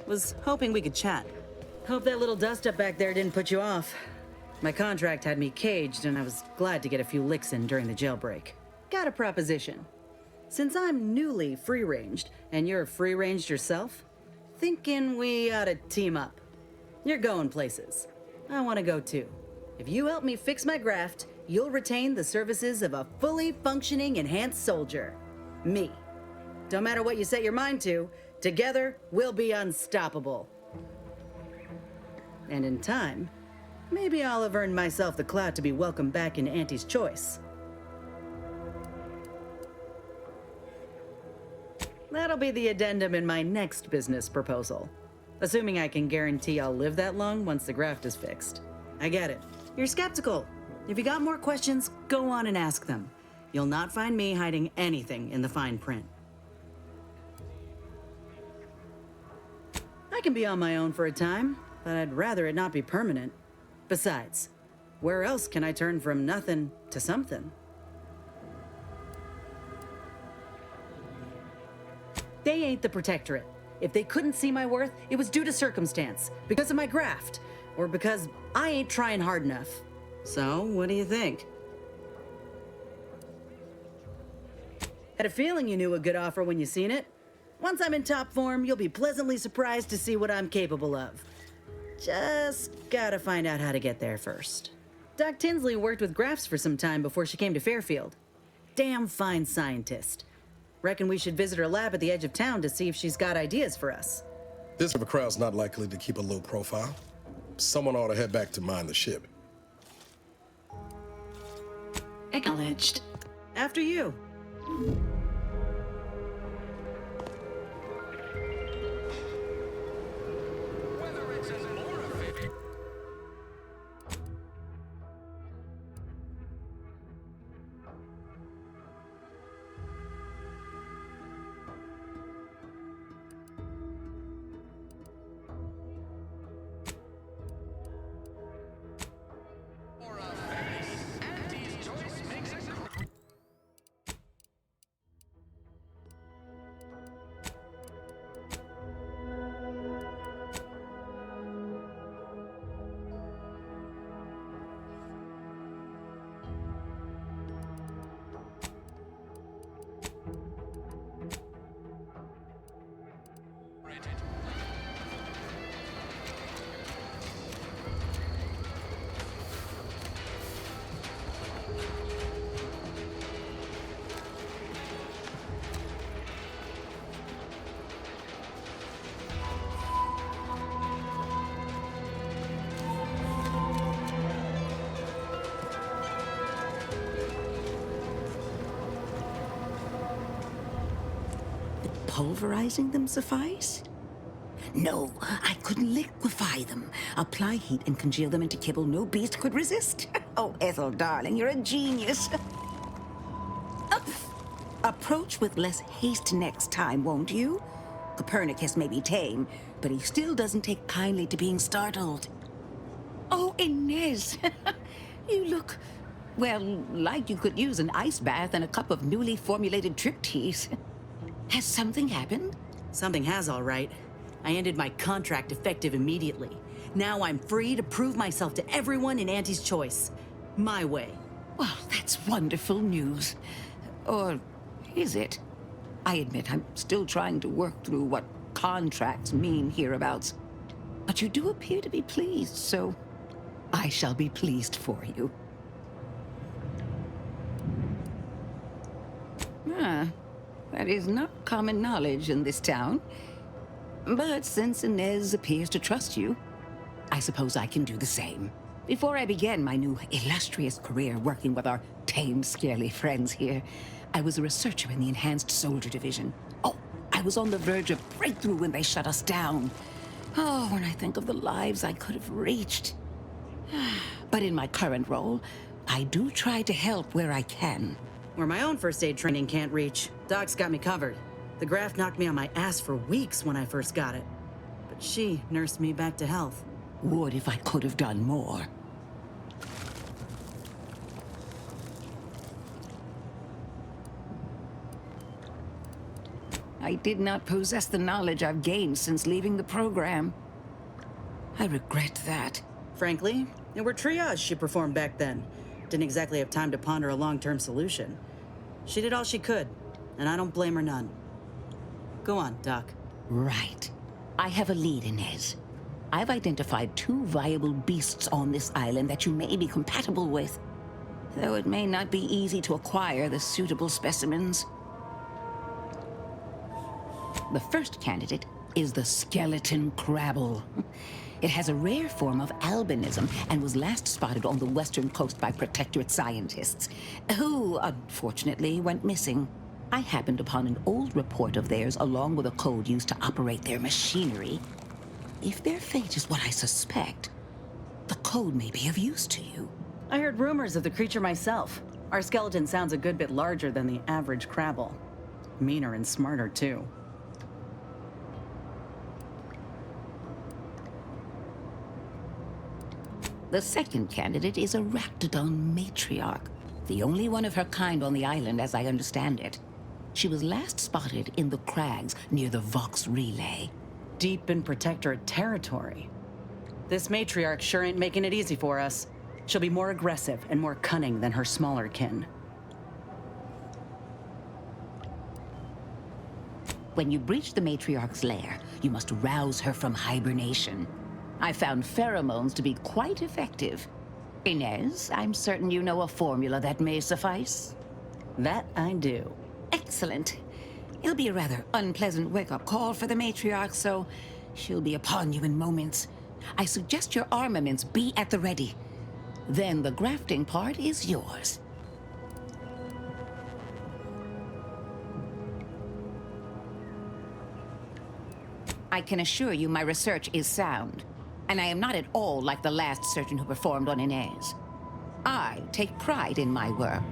Was hoping we could chat. Hope that little dust-up back there didn't put you off. My contract had me caged, and I was glad to get a few licks in during the jailbreak. Got a proposition. Since I'm newly free-ranged, and you're free-ranged yourself, thinking we ought to team up. You're going places. I want to go too. If you help me fix my graft, you'll retain the services of a fully functioning enhanced soldier. Me. Don't matter what you set your mind to, together we'll be unstoppable. And in time, maybe I'll have earned myself the clout to be welcomed back into Auntie's choice. That'll be the addendum in my next business proposal. Assuming I can guarantee I'll live that long once the graft is fixed. I get it. You're skeptical. If you got more questions, go on and ask them. You'll not find me hiding anything in the fine print. I can be on my own for a time, but I'd rather it not be permanent. Besides, where else can I turn from nothing to something? They ain't the Protectorate. If they couldn't see my worth, it was due to circumstance, because of my graft, or because I ain't trying hard enough. So, what do you think? Had a feeling you knew a good offer when you seen it. Once I'm in top form, you'll be pleasantly surprised to see what I'm capable of. Just gotta find out how to get there first. Doc Tinsley worked with grafts for some time before she came to Fairfield. Damn fine scientist. Reckon we should visit her lab at the edge of town to see if she's got ideas for us. This type of crowd's not likely to keep a low profile. Someone ought to head back to mind the ship. Acknowledged. After you. pulverizing them suffice? No, I could liquefy them, apply heat and congeal them into kibble no beast could resist. Oh, Ethel, darling, you're a genius. Approach with less haste next time, won't you? Copernicus may be tame, but he still doesn't take kindly to being startled. Oh, Inez, you look, well, like you could use an ice bath and a cup of newly formulated trip teas. Has something happened? Something has, all right. I ended my contract effective immediately. Now I'm free to prove myself to everyone in Auntie's choice. My way. Well, that's wonderful news. Or is it? I admit I'm still trying to work through what contracts mean hereabouts. But you do appear to be pleased, so I shall be pleased for you. That is not common knowledge in this town. But since Inez appears to trust you, I suppose I can do the same. Before I began my new illustrious career working with our tame, scarily friends here, I was a researcher in the Enhanced Soldier Division. Oh, I was on the verge of breakthrough when they shut us down. Oh, when I think of the lives I could have reached. But in my current role, I do try to help where I can. Where my own first aid training can't reach, Doc's got me covered. The graft knocked me on my ass for weeks when I first got it. But she nursed me back to health. Would if I could have done more. I did not possess the knowledge I've gained since leaving the program. I regret that. Frankly, it were triage she performed back then. Didn't exactly have time to ponder a long-term solution. She did all she could, and I don't blame her none. Go on, Doc. Right. I have a lead, Inez. I've identified 2 viable beasts on this island that you may be compatible with, though it may not be easy to acquire the suitable specimens. The first candidate is the skeleton crabble. It has a rare form of albinism and was last spotted on the western coast by Protectorate scientists, who, unfortunately, went missing. I happened upon an old report of theirs along with a code used to operate their machinery. If their fate is what I suspect, the code may be of use to you. I heard rumors of the creature myself. Our skeleton sounds a good bit larger than the average crabble. Meaner and smarter, too. The second candidate is a raptidon matriarch, the only one of her kind on the island as I understand it. She was last spotted in the crags near the Vox Relay. Deep in Protectorate territory. This matriarch sure ain't making it easy for us. She'll be more aggressive and more cunning than her smaller kin. When you breach the matriarch's lair, you must rouse her from hibernation. I found pheromones to be quite effective. Inez, I'm certain you know a formula that may suffice. That I do. Excellent. It'll be a rather unpleasant wake-up call for the matriarch, so she'll be upon you in moments. I suggest your armaments be at the ready. Then the grafting part is yours. I can assure you my research is sound, and I am not at all like the last surgeon who performed on Inez. I take pride in my work.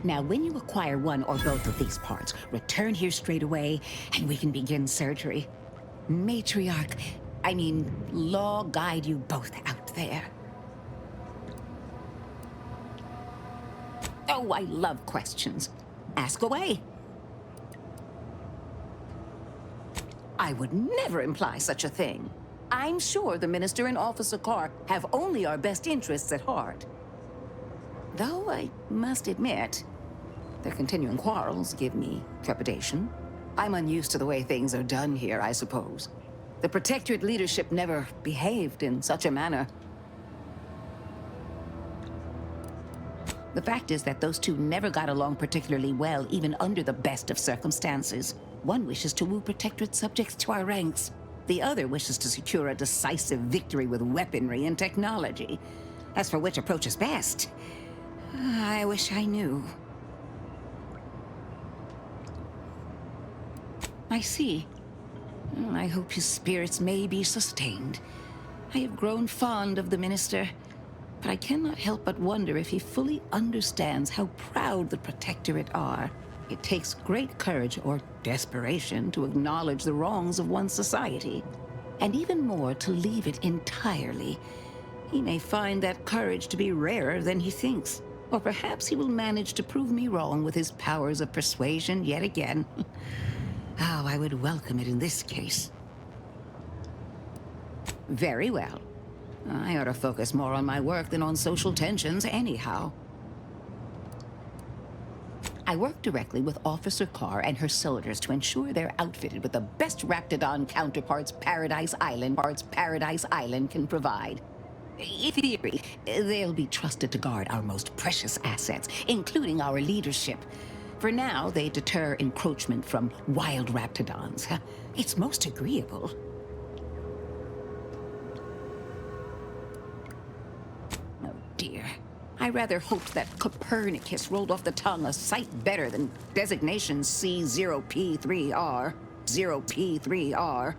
Now, when you acquire one or both of these parts, return here straight away, and we can begin surgery. Law guide you both out there. Oh, I love questions. Ask away. I would never imply such a thing. I'm sure the Minister and Officer Carr have only our best interests at heart. Though I must admit, their continuing quarrels give me trepidation. I'm unused to the way things are done here, I suppose. The Protectorate leadership never behaved in such a manner. The fact is that those two never got along particularly well, even under the best of circumstances. One wishes to woo Protectorate subjects to our ranks. The other wishes to secure a decisive victory with weaponry and technology. As for which approach is best, I wish I knew. I see. I hope his spirits may be sustained. I have grown fond of the minister, but I cannot help but wonder if he fully understands how proud the Protectorate are. It takes great courage or desperation to acknowledge the wrongs of one's society, and even more to leave it entirely. He may find that courage to be rarer than he thinks, or perhaps he will manage to prove me wrong with his powers of persuasion yet again. Oh, I would welcome it in this case. Very well. I ought to focus more on my work than on social tensions anyhow. I work directly with Officer Carr and her soldiers to ensure they're outfitted with the best Raptidon counterparts Paradise Island can provide. In theory, they'll be trusted to guard our most precious assets, including our leadership. For now, they deter encroachment from wild Raptidons. It's most agreeable. Oh dear. I rather hoped that Copernicus rolled off the tongue a sight better than designation C0P3R. 0P3R.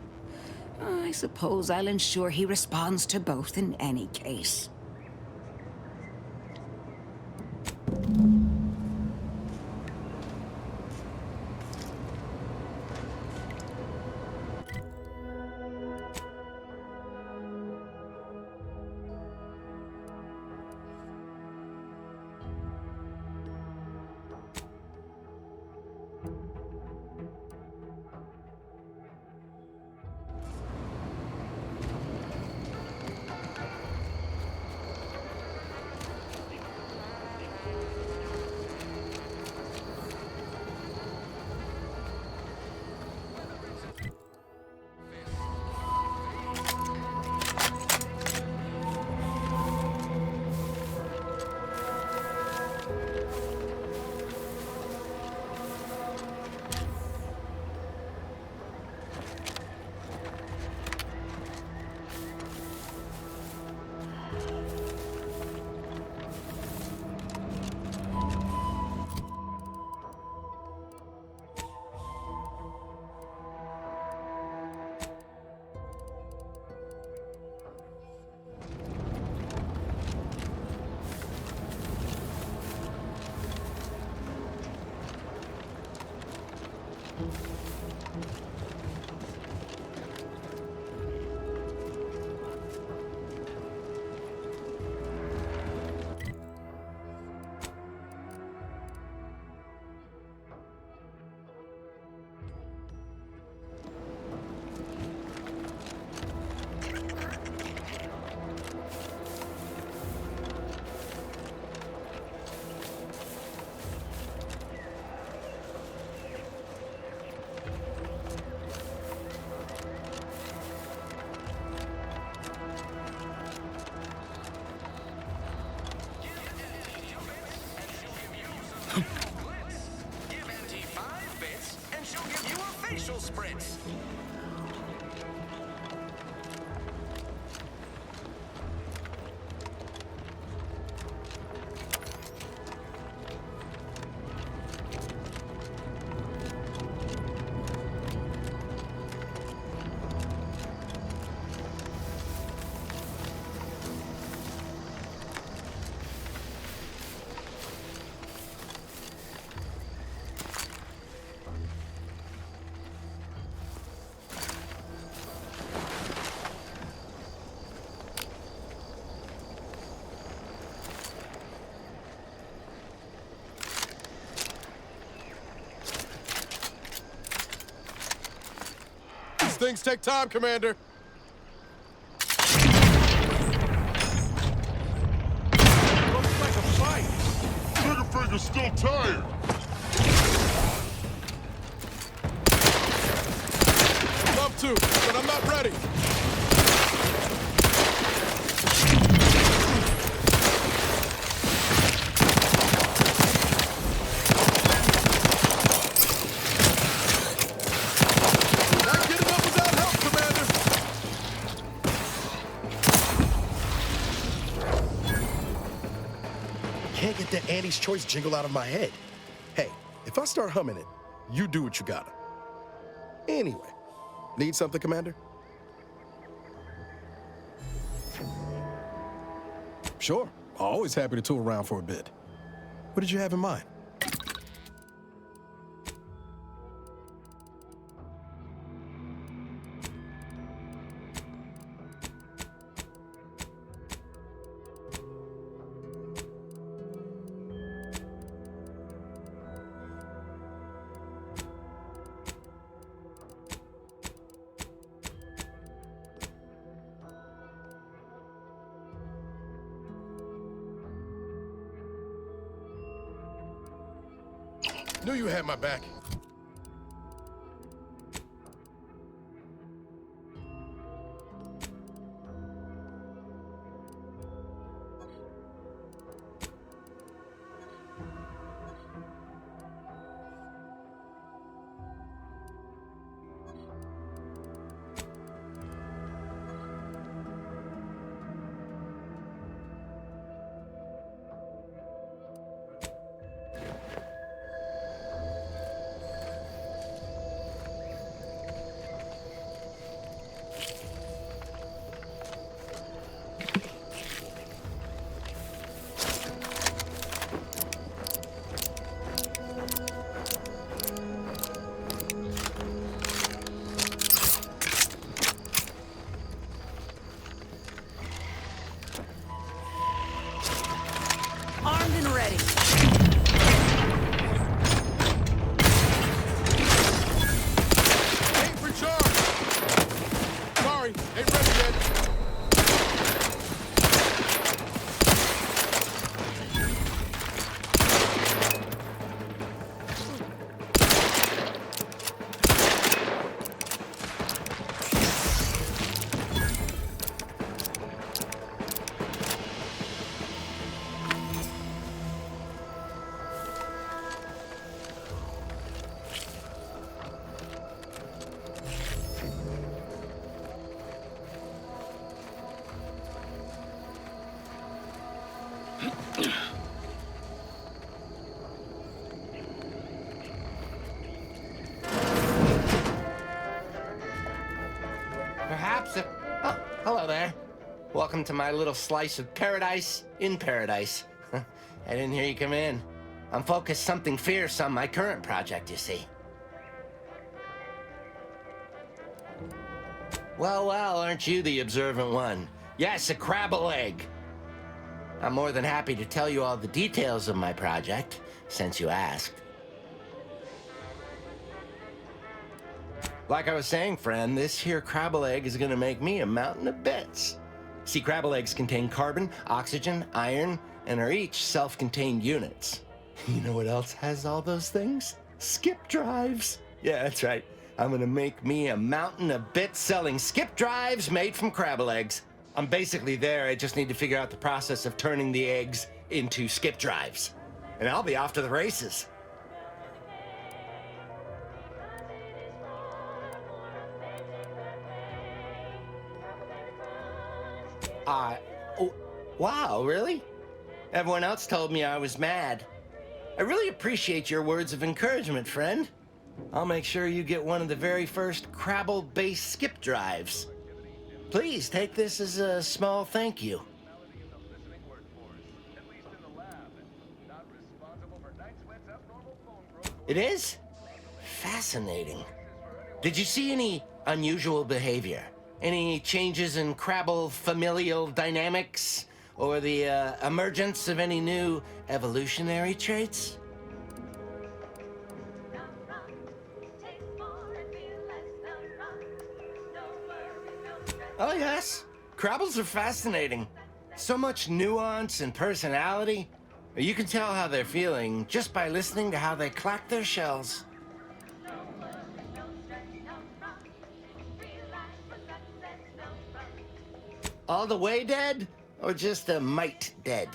I suppose I'll ensure he responds to both in any case. Sprints. Things take time, Commander. Looks like a fight. Triggerfinger's still tired. Love to, but I'm not ready. Can't get that Andy's Choice jingle out of my head. Hey, if I start humming it, you do what you gotta. Anyway, need something, Commander? Sure. Always happy to tour around for a bit. What did you have in mind? Knew you had my back. Armed and ready. Aim for charge! Sorry, ain't ready yet. Perhaps if... Oh, hello there. Welcome to my little slice of paradise in paradise. I didn't hear you come in. I'm focused something fierce on my current project, you see. Well, aren't you the observant one? Yes, a crabble egg. I'm more than happy to tell you all the details of my project, since you asked. Like I was saying, friend, this here crabble egg is gonna make me a mountain of bits. See, crabble eggs contain carbon, oxygen, iron, and are each self-contained units. You know what else has all those things? Skip drives. Yeah, that's right. I'm gonna make me a mountain of bits selling skip drives made from crabble eggs. I'm basically there. I just need to figure out the process of turning the eggs into skip drives. And I'll be off to the races. Oh, wow, really? Everyone else told me I was mad. I really appreciate your words of encouragement, friend. I'll make sure you get one of the very first crabble-based skip drives. Please take this as a small thank you. It is? Fascinating. Did you see any unusual behavior? Any changes in crabble familial dynamics? Or the emergence of any new evolutionary traits? Oh yes, crabbles are fascinating. So much nuance and personality. You can tell how they're feeling just by listening to how they clack their shells. All the way dead? Or just a mite dead?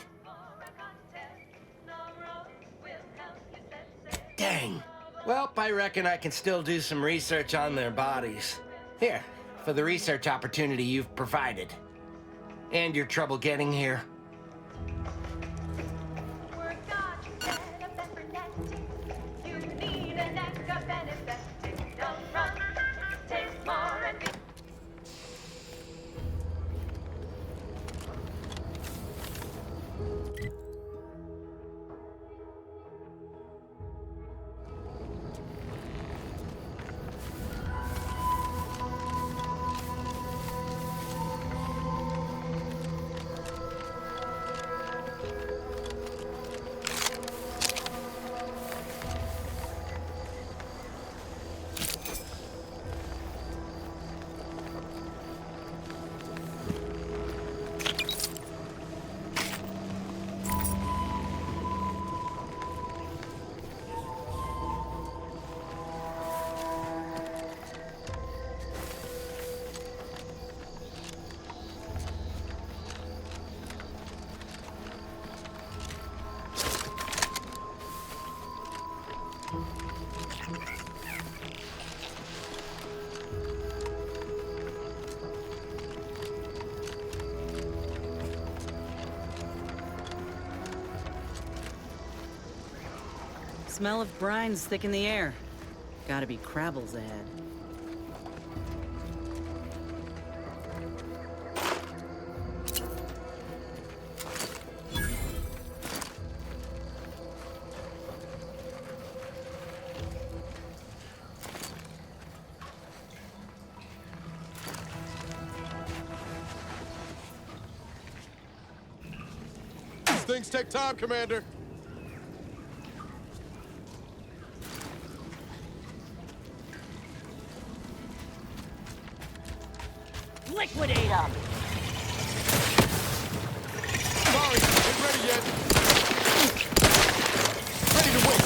Dang. Well, I reckon I can still do some research on their bodies. Here, for the research opportunity you've provided. And your trouble getting here. Smell of brine's thick in the air. Gotta be Crabble's ahead. These things take time, Commander. Liquidate them! Sorry, ain't ready yet. Ready to wait.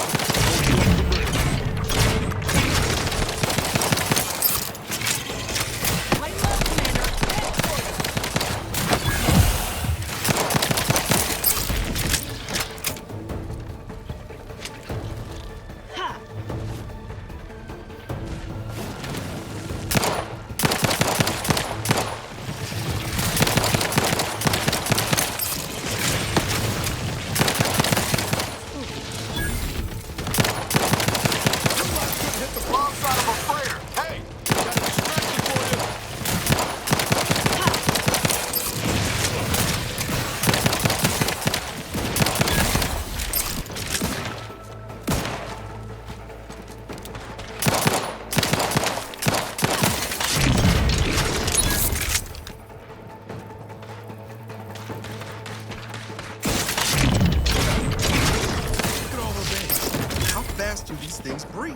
Do these things breed?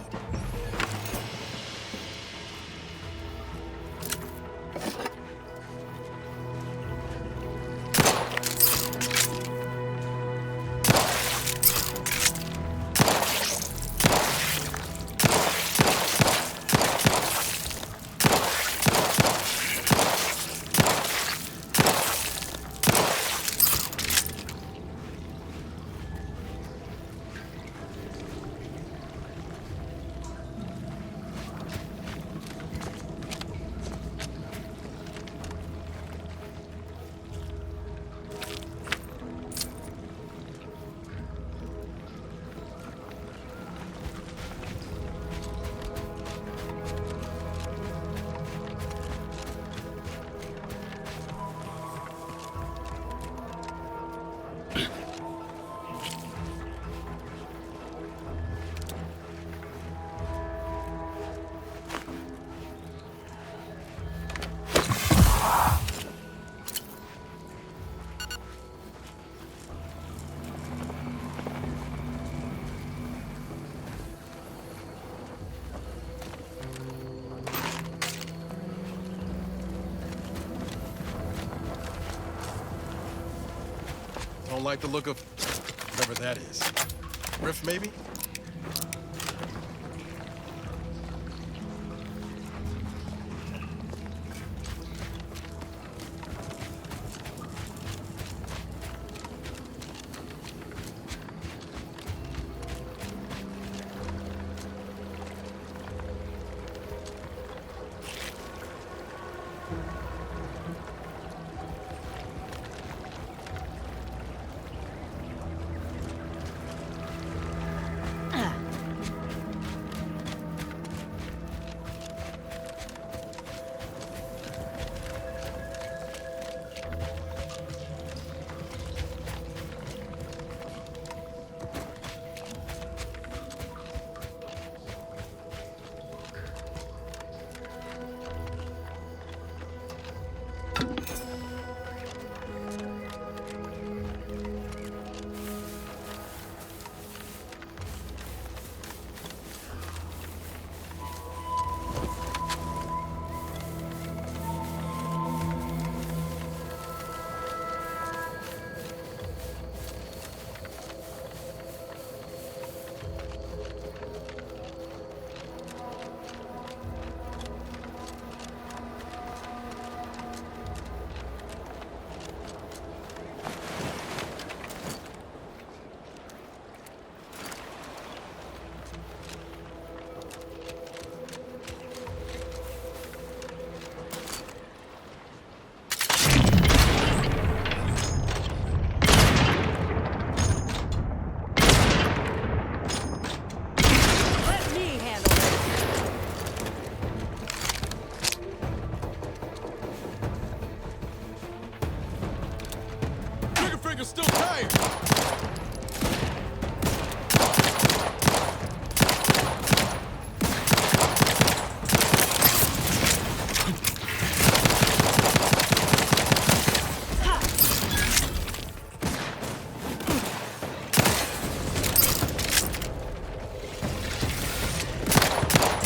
Don't like the look of whatever that is. Rift, maybe? nigga's still tired.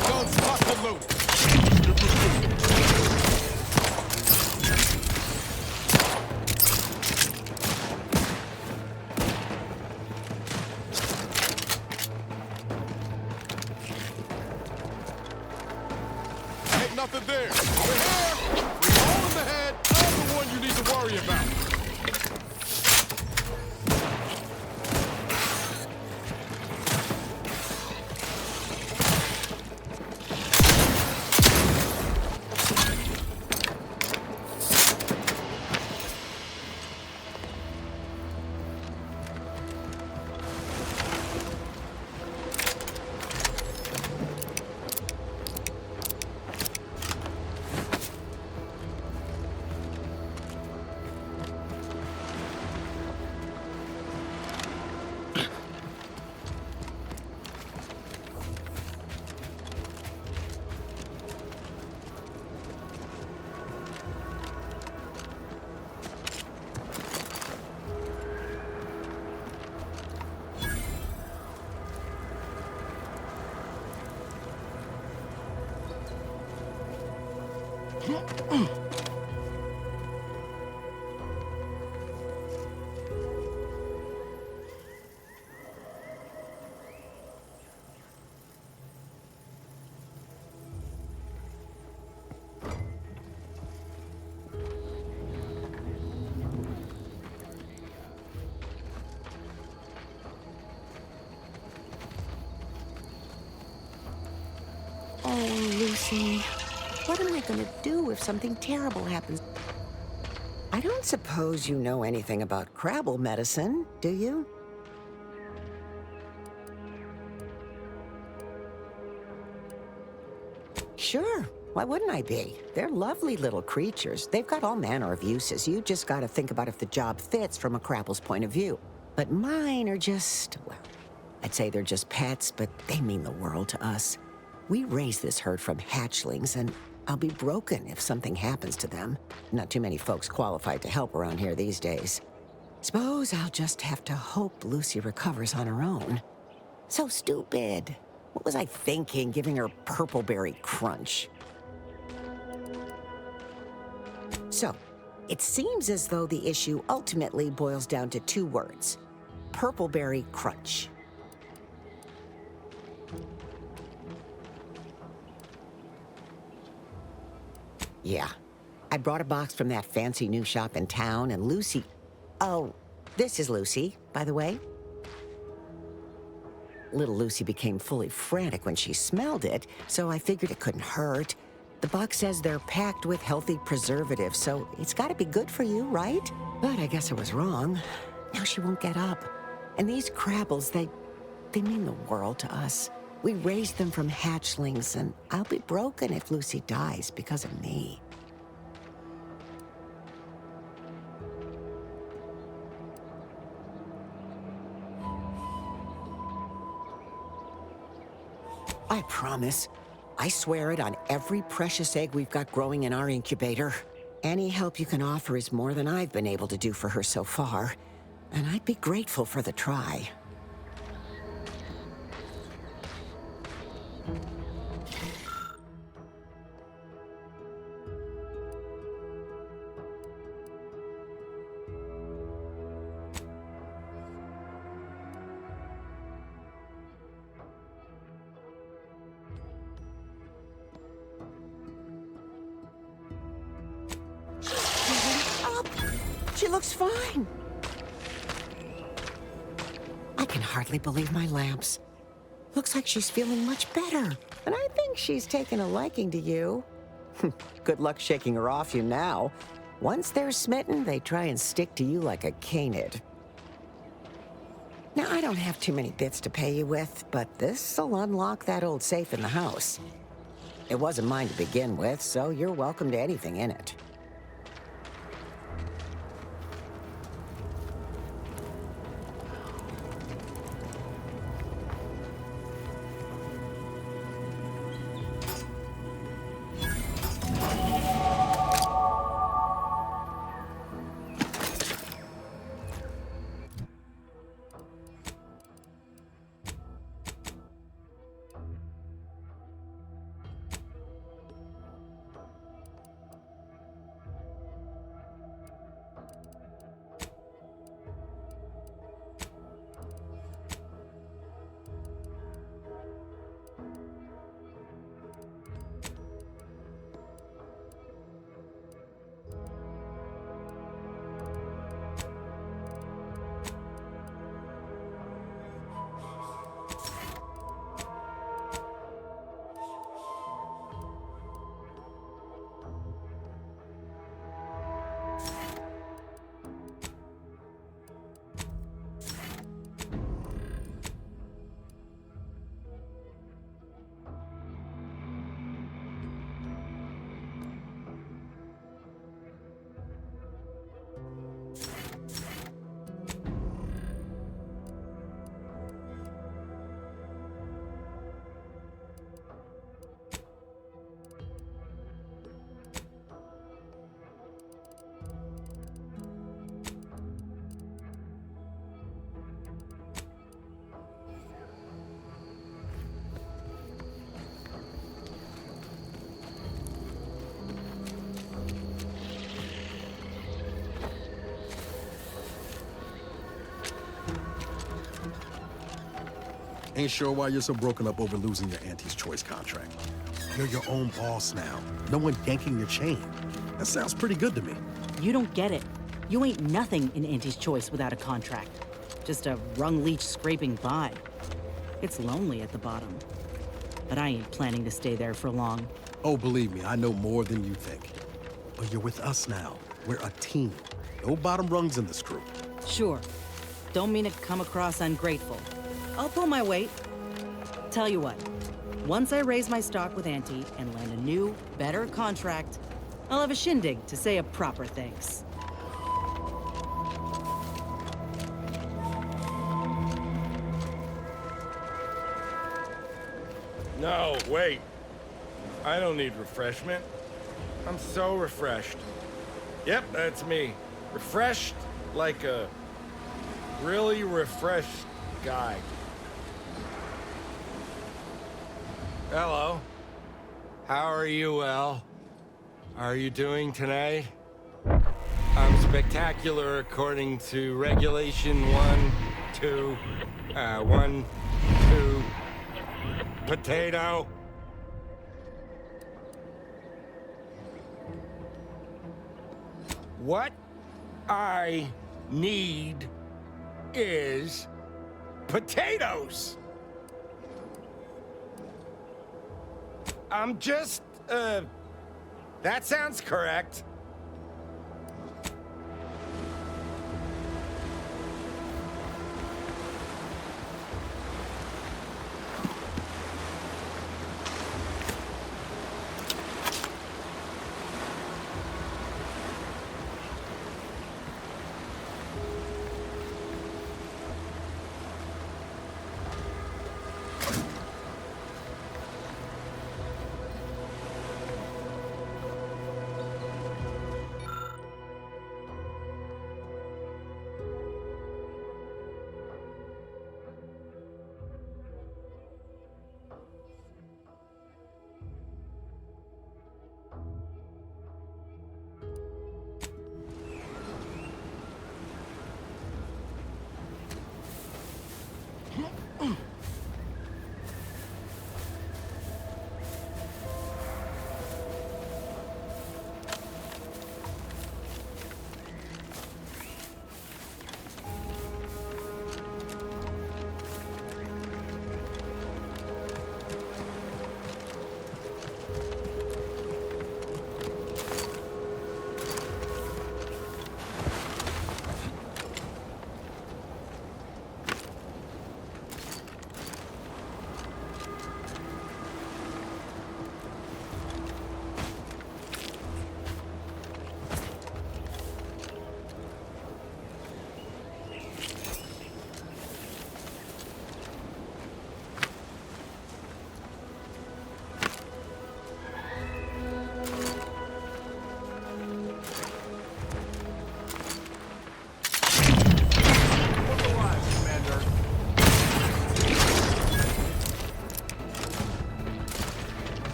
Guns locked and loaded. Ain't nothing there. Over here, with a hole in the head, I'm the one you need to worry about. Oh, Lucy, what am I gonna do if something terrible happens? I don't suppose you know anything about Crabble medicine, do you? Sure, why wouldn't I be? They're lovely little creatures. They've got all manner of uses. You just gotta think about if the job fits from a Crabble's point of view. But mine are just, well, I'd say they're just pets, but they mean the world to us. We raise this herd from hatchlings, and I'll be broken if something happens to them. Not too many folks qualified to help around here these days. Suppose I'll just have to hope Lucy recovers on her own. So stupid. What was I thinking, giving her purpleberry crunch? So, it seems as though the issue ultimately boils down to two words. Purpleberry crunch. Yeah. I brought a box from that fancy new shop in town, and Lucy... Oh, this is Lucy, by the way. Little Lucy became fully frantic when she smelled it, so I figured it couldn't hurt. The box says they're packed with healthy preservatives, so it's gotta be good for you, right? But I guess I was wrong. Now she won't get up. And these Crabbles, they mean the world to us. We raised them from hatchlings, and I'll be broken if Lucy dies because of me. I promise. I swear it on every precious egg we've got growing in our incubator. Any help you can offer is more than I've been able to do for her so far, and I'd be grateful for the try. She looks fine. I can hardly believe my lamps. Looks like she's feeling much better. And I think she's taken a liking to you. Good luck shaking her off you now. Once they're smitten, they try and stick to you like a canid. Now, I don't have too many bits to pay you with, but this'll unlock that old safe in the house. It wasn't mine to begin with, so you're welcome to anything in it. Ain't sure why you're so broken up over losing your auntie's choice contract. You're your own boss now. No one yanking your chain. That sounds pretty good to me. You don't get it. You ain't nothing in Auntie's choice without a contract. Just a rung leech scraping by. It's lonely at the bottom. But I ain't planning to stay there for long. Oh, believe me, I know more than you think. But you're with us now. We're a team. No bottom rungs in this group. Sure. Don't mean to come across ungrateful. I'll pull my weight. Tell you what, once I raise my stock with Auntie and land a new, better contract, I'll have a shindig to say a proper thanks. No, wait. I don't need refreshment. I'm so refreshed. Yep, that's me. Refreshed like a really refreshed guy. Hello. How are you, El? Are you doing tonight? I'm spectacular according to regulation 1, 2, potato. What I need is potatoes. I'm just, that sounds correct.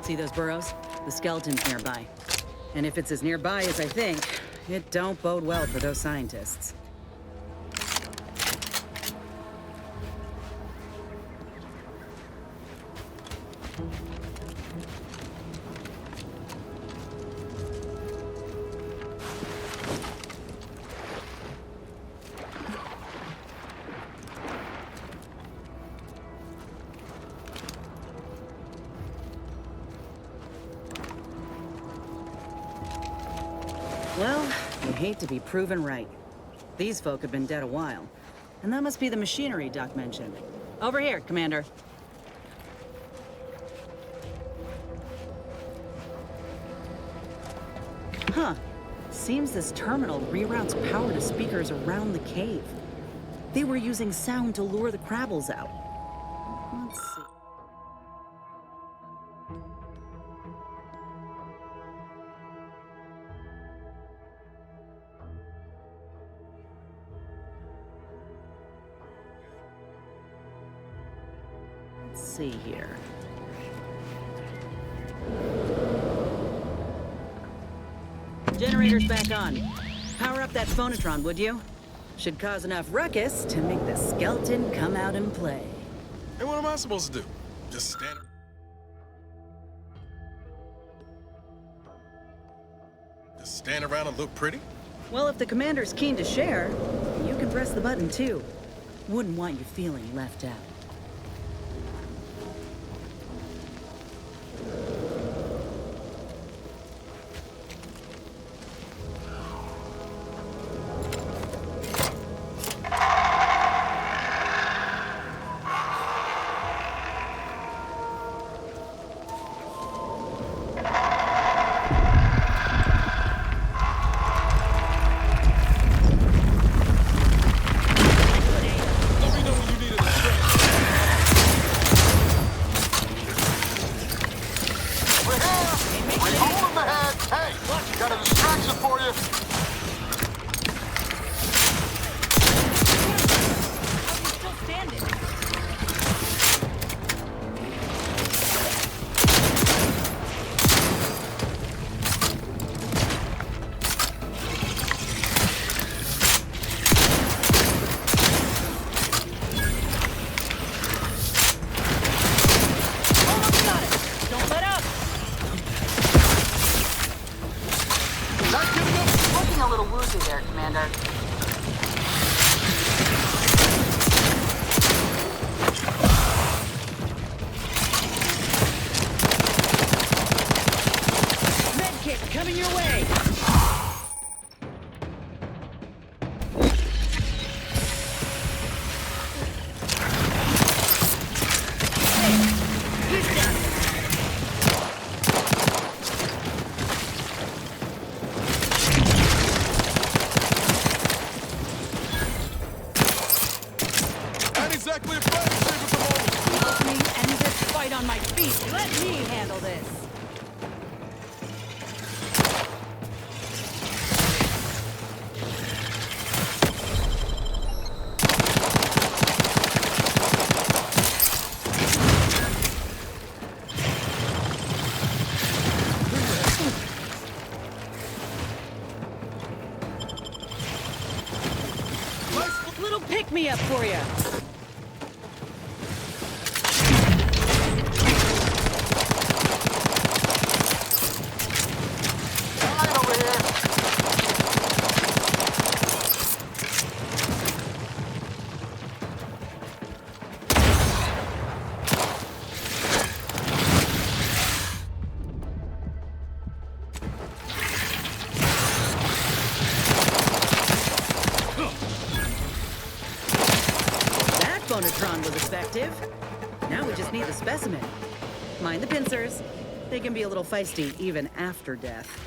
See those burrows? The skeleton's nearby. And if it's as nearby as I think, it don't bode well for those scientists. Well, you hate to be proven right. These folk have been dead a while. And that must be the machinery Doc mentioned. Over here, Commander. Huh. Seems this terminal reroutes power to speakers around the cave. They were using sound to lure the Crabbles out. Let's see. See here. Generator's back on. Power up that phonotron, would you? Should cause enough ruckus to make the skeleton come out and play. Hey, what am I supposed to do? Just stand... Just stand around and look pretty? Well, if the commander's keen to share, you can press the button too. Wouldn't want you feeling left out. Pick me up for you. Phonotron was effective. Now we just need the specimen. Mind the pincers. They can be a little feisty even after death.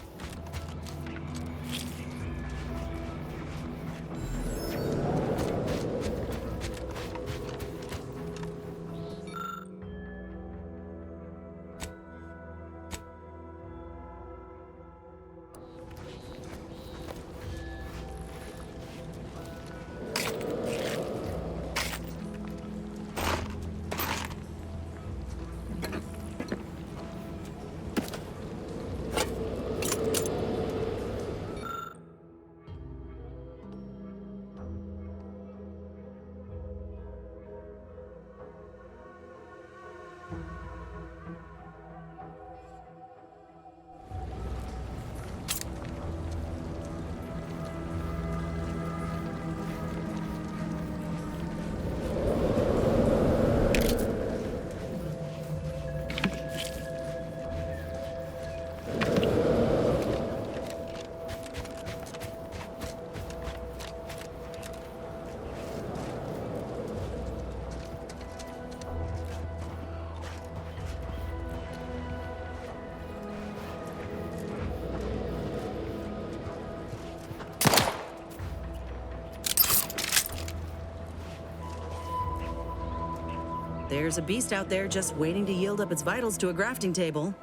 There's a beast out there just waiting to yield up its vitals to a grafting table.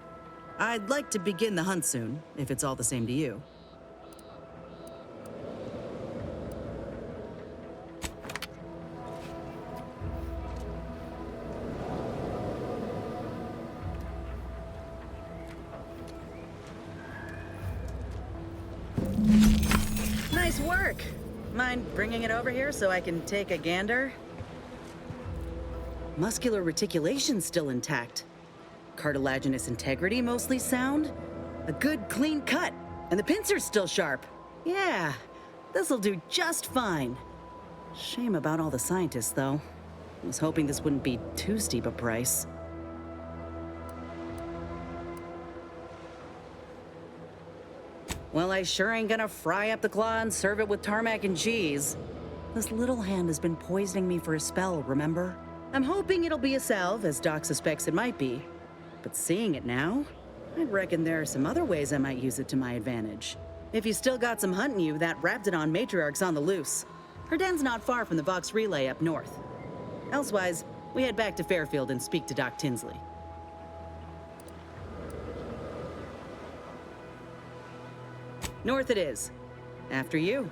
I'd like to begin the hunt soon, if it's all the same to you. Nice work! Mind bringing it over here so I can take a gander? Muscular reticulation's still intact. Cartilaginous integrity mostly sound. A good clean cut, and the pincer's still sharp. Yeah, this'll do just fine. Shame about all the scientists, though. I was hoping this wouldn't be too steep a price. Well, I sure ain't gonna fry up the claw and serve it with tarmac and cheese. This little hand has been poisoning me for a spell, remember? I'm hoping it'll be a salve, as Doc suspects it might be. But seeing it now, I reckon there are some other ways I might use it to my advantage. If you still got some hunting you, that Raptidon matriarch's on the loose. Her den's not far from the Vox Relay up north. Elsewise, we head back to Fairfield and speak to Doc Tinsley. North it is. After you.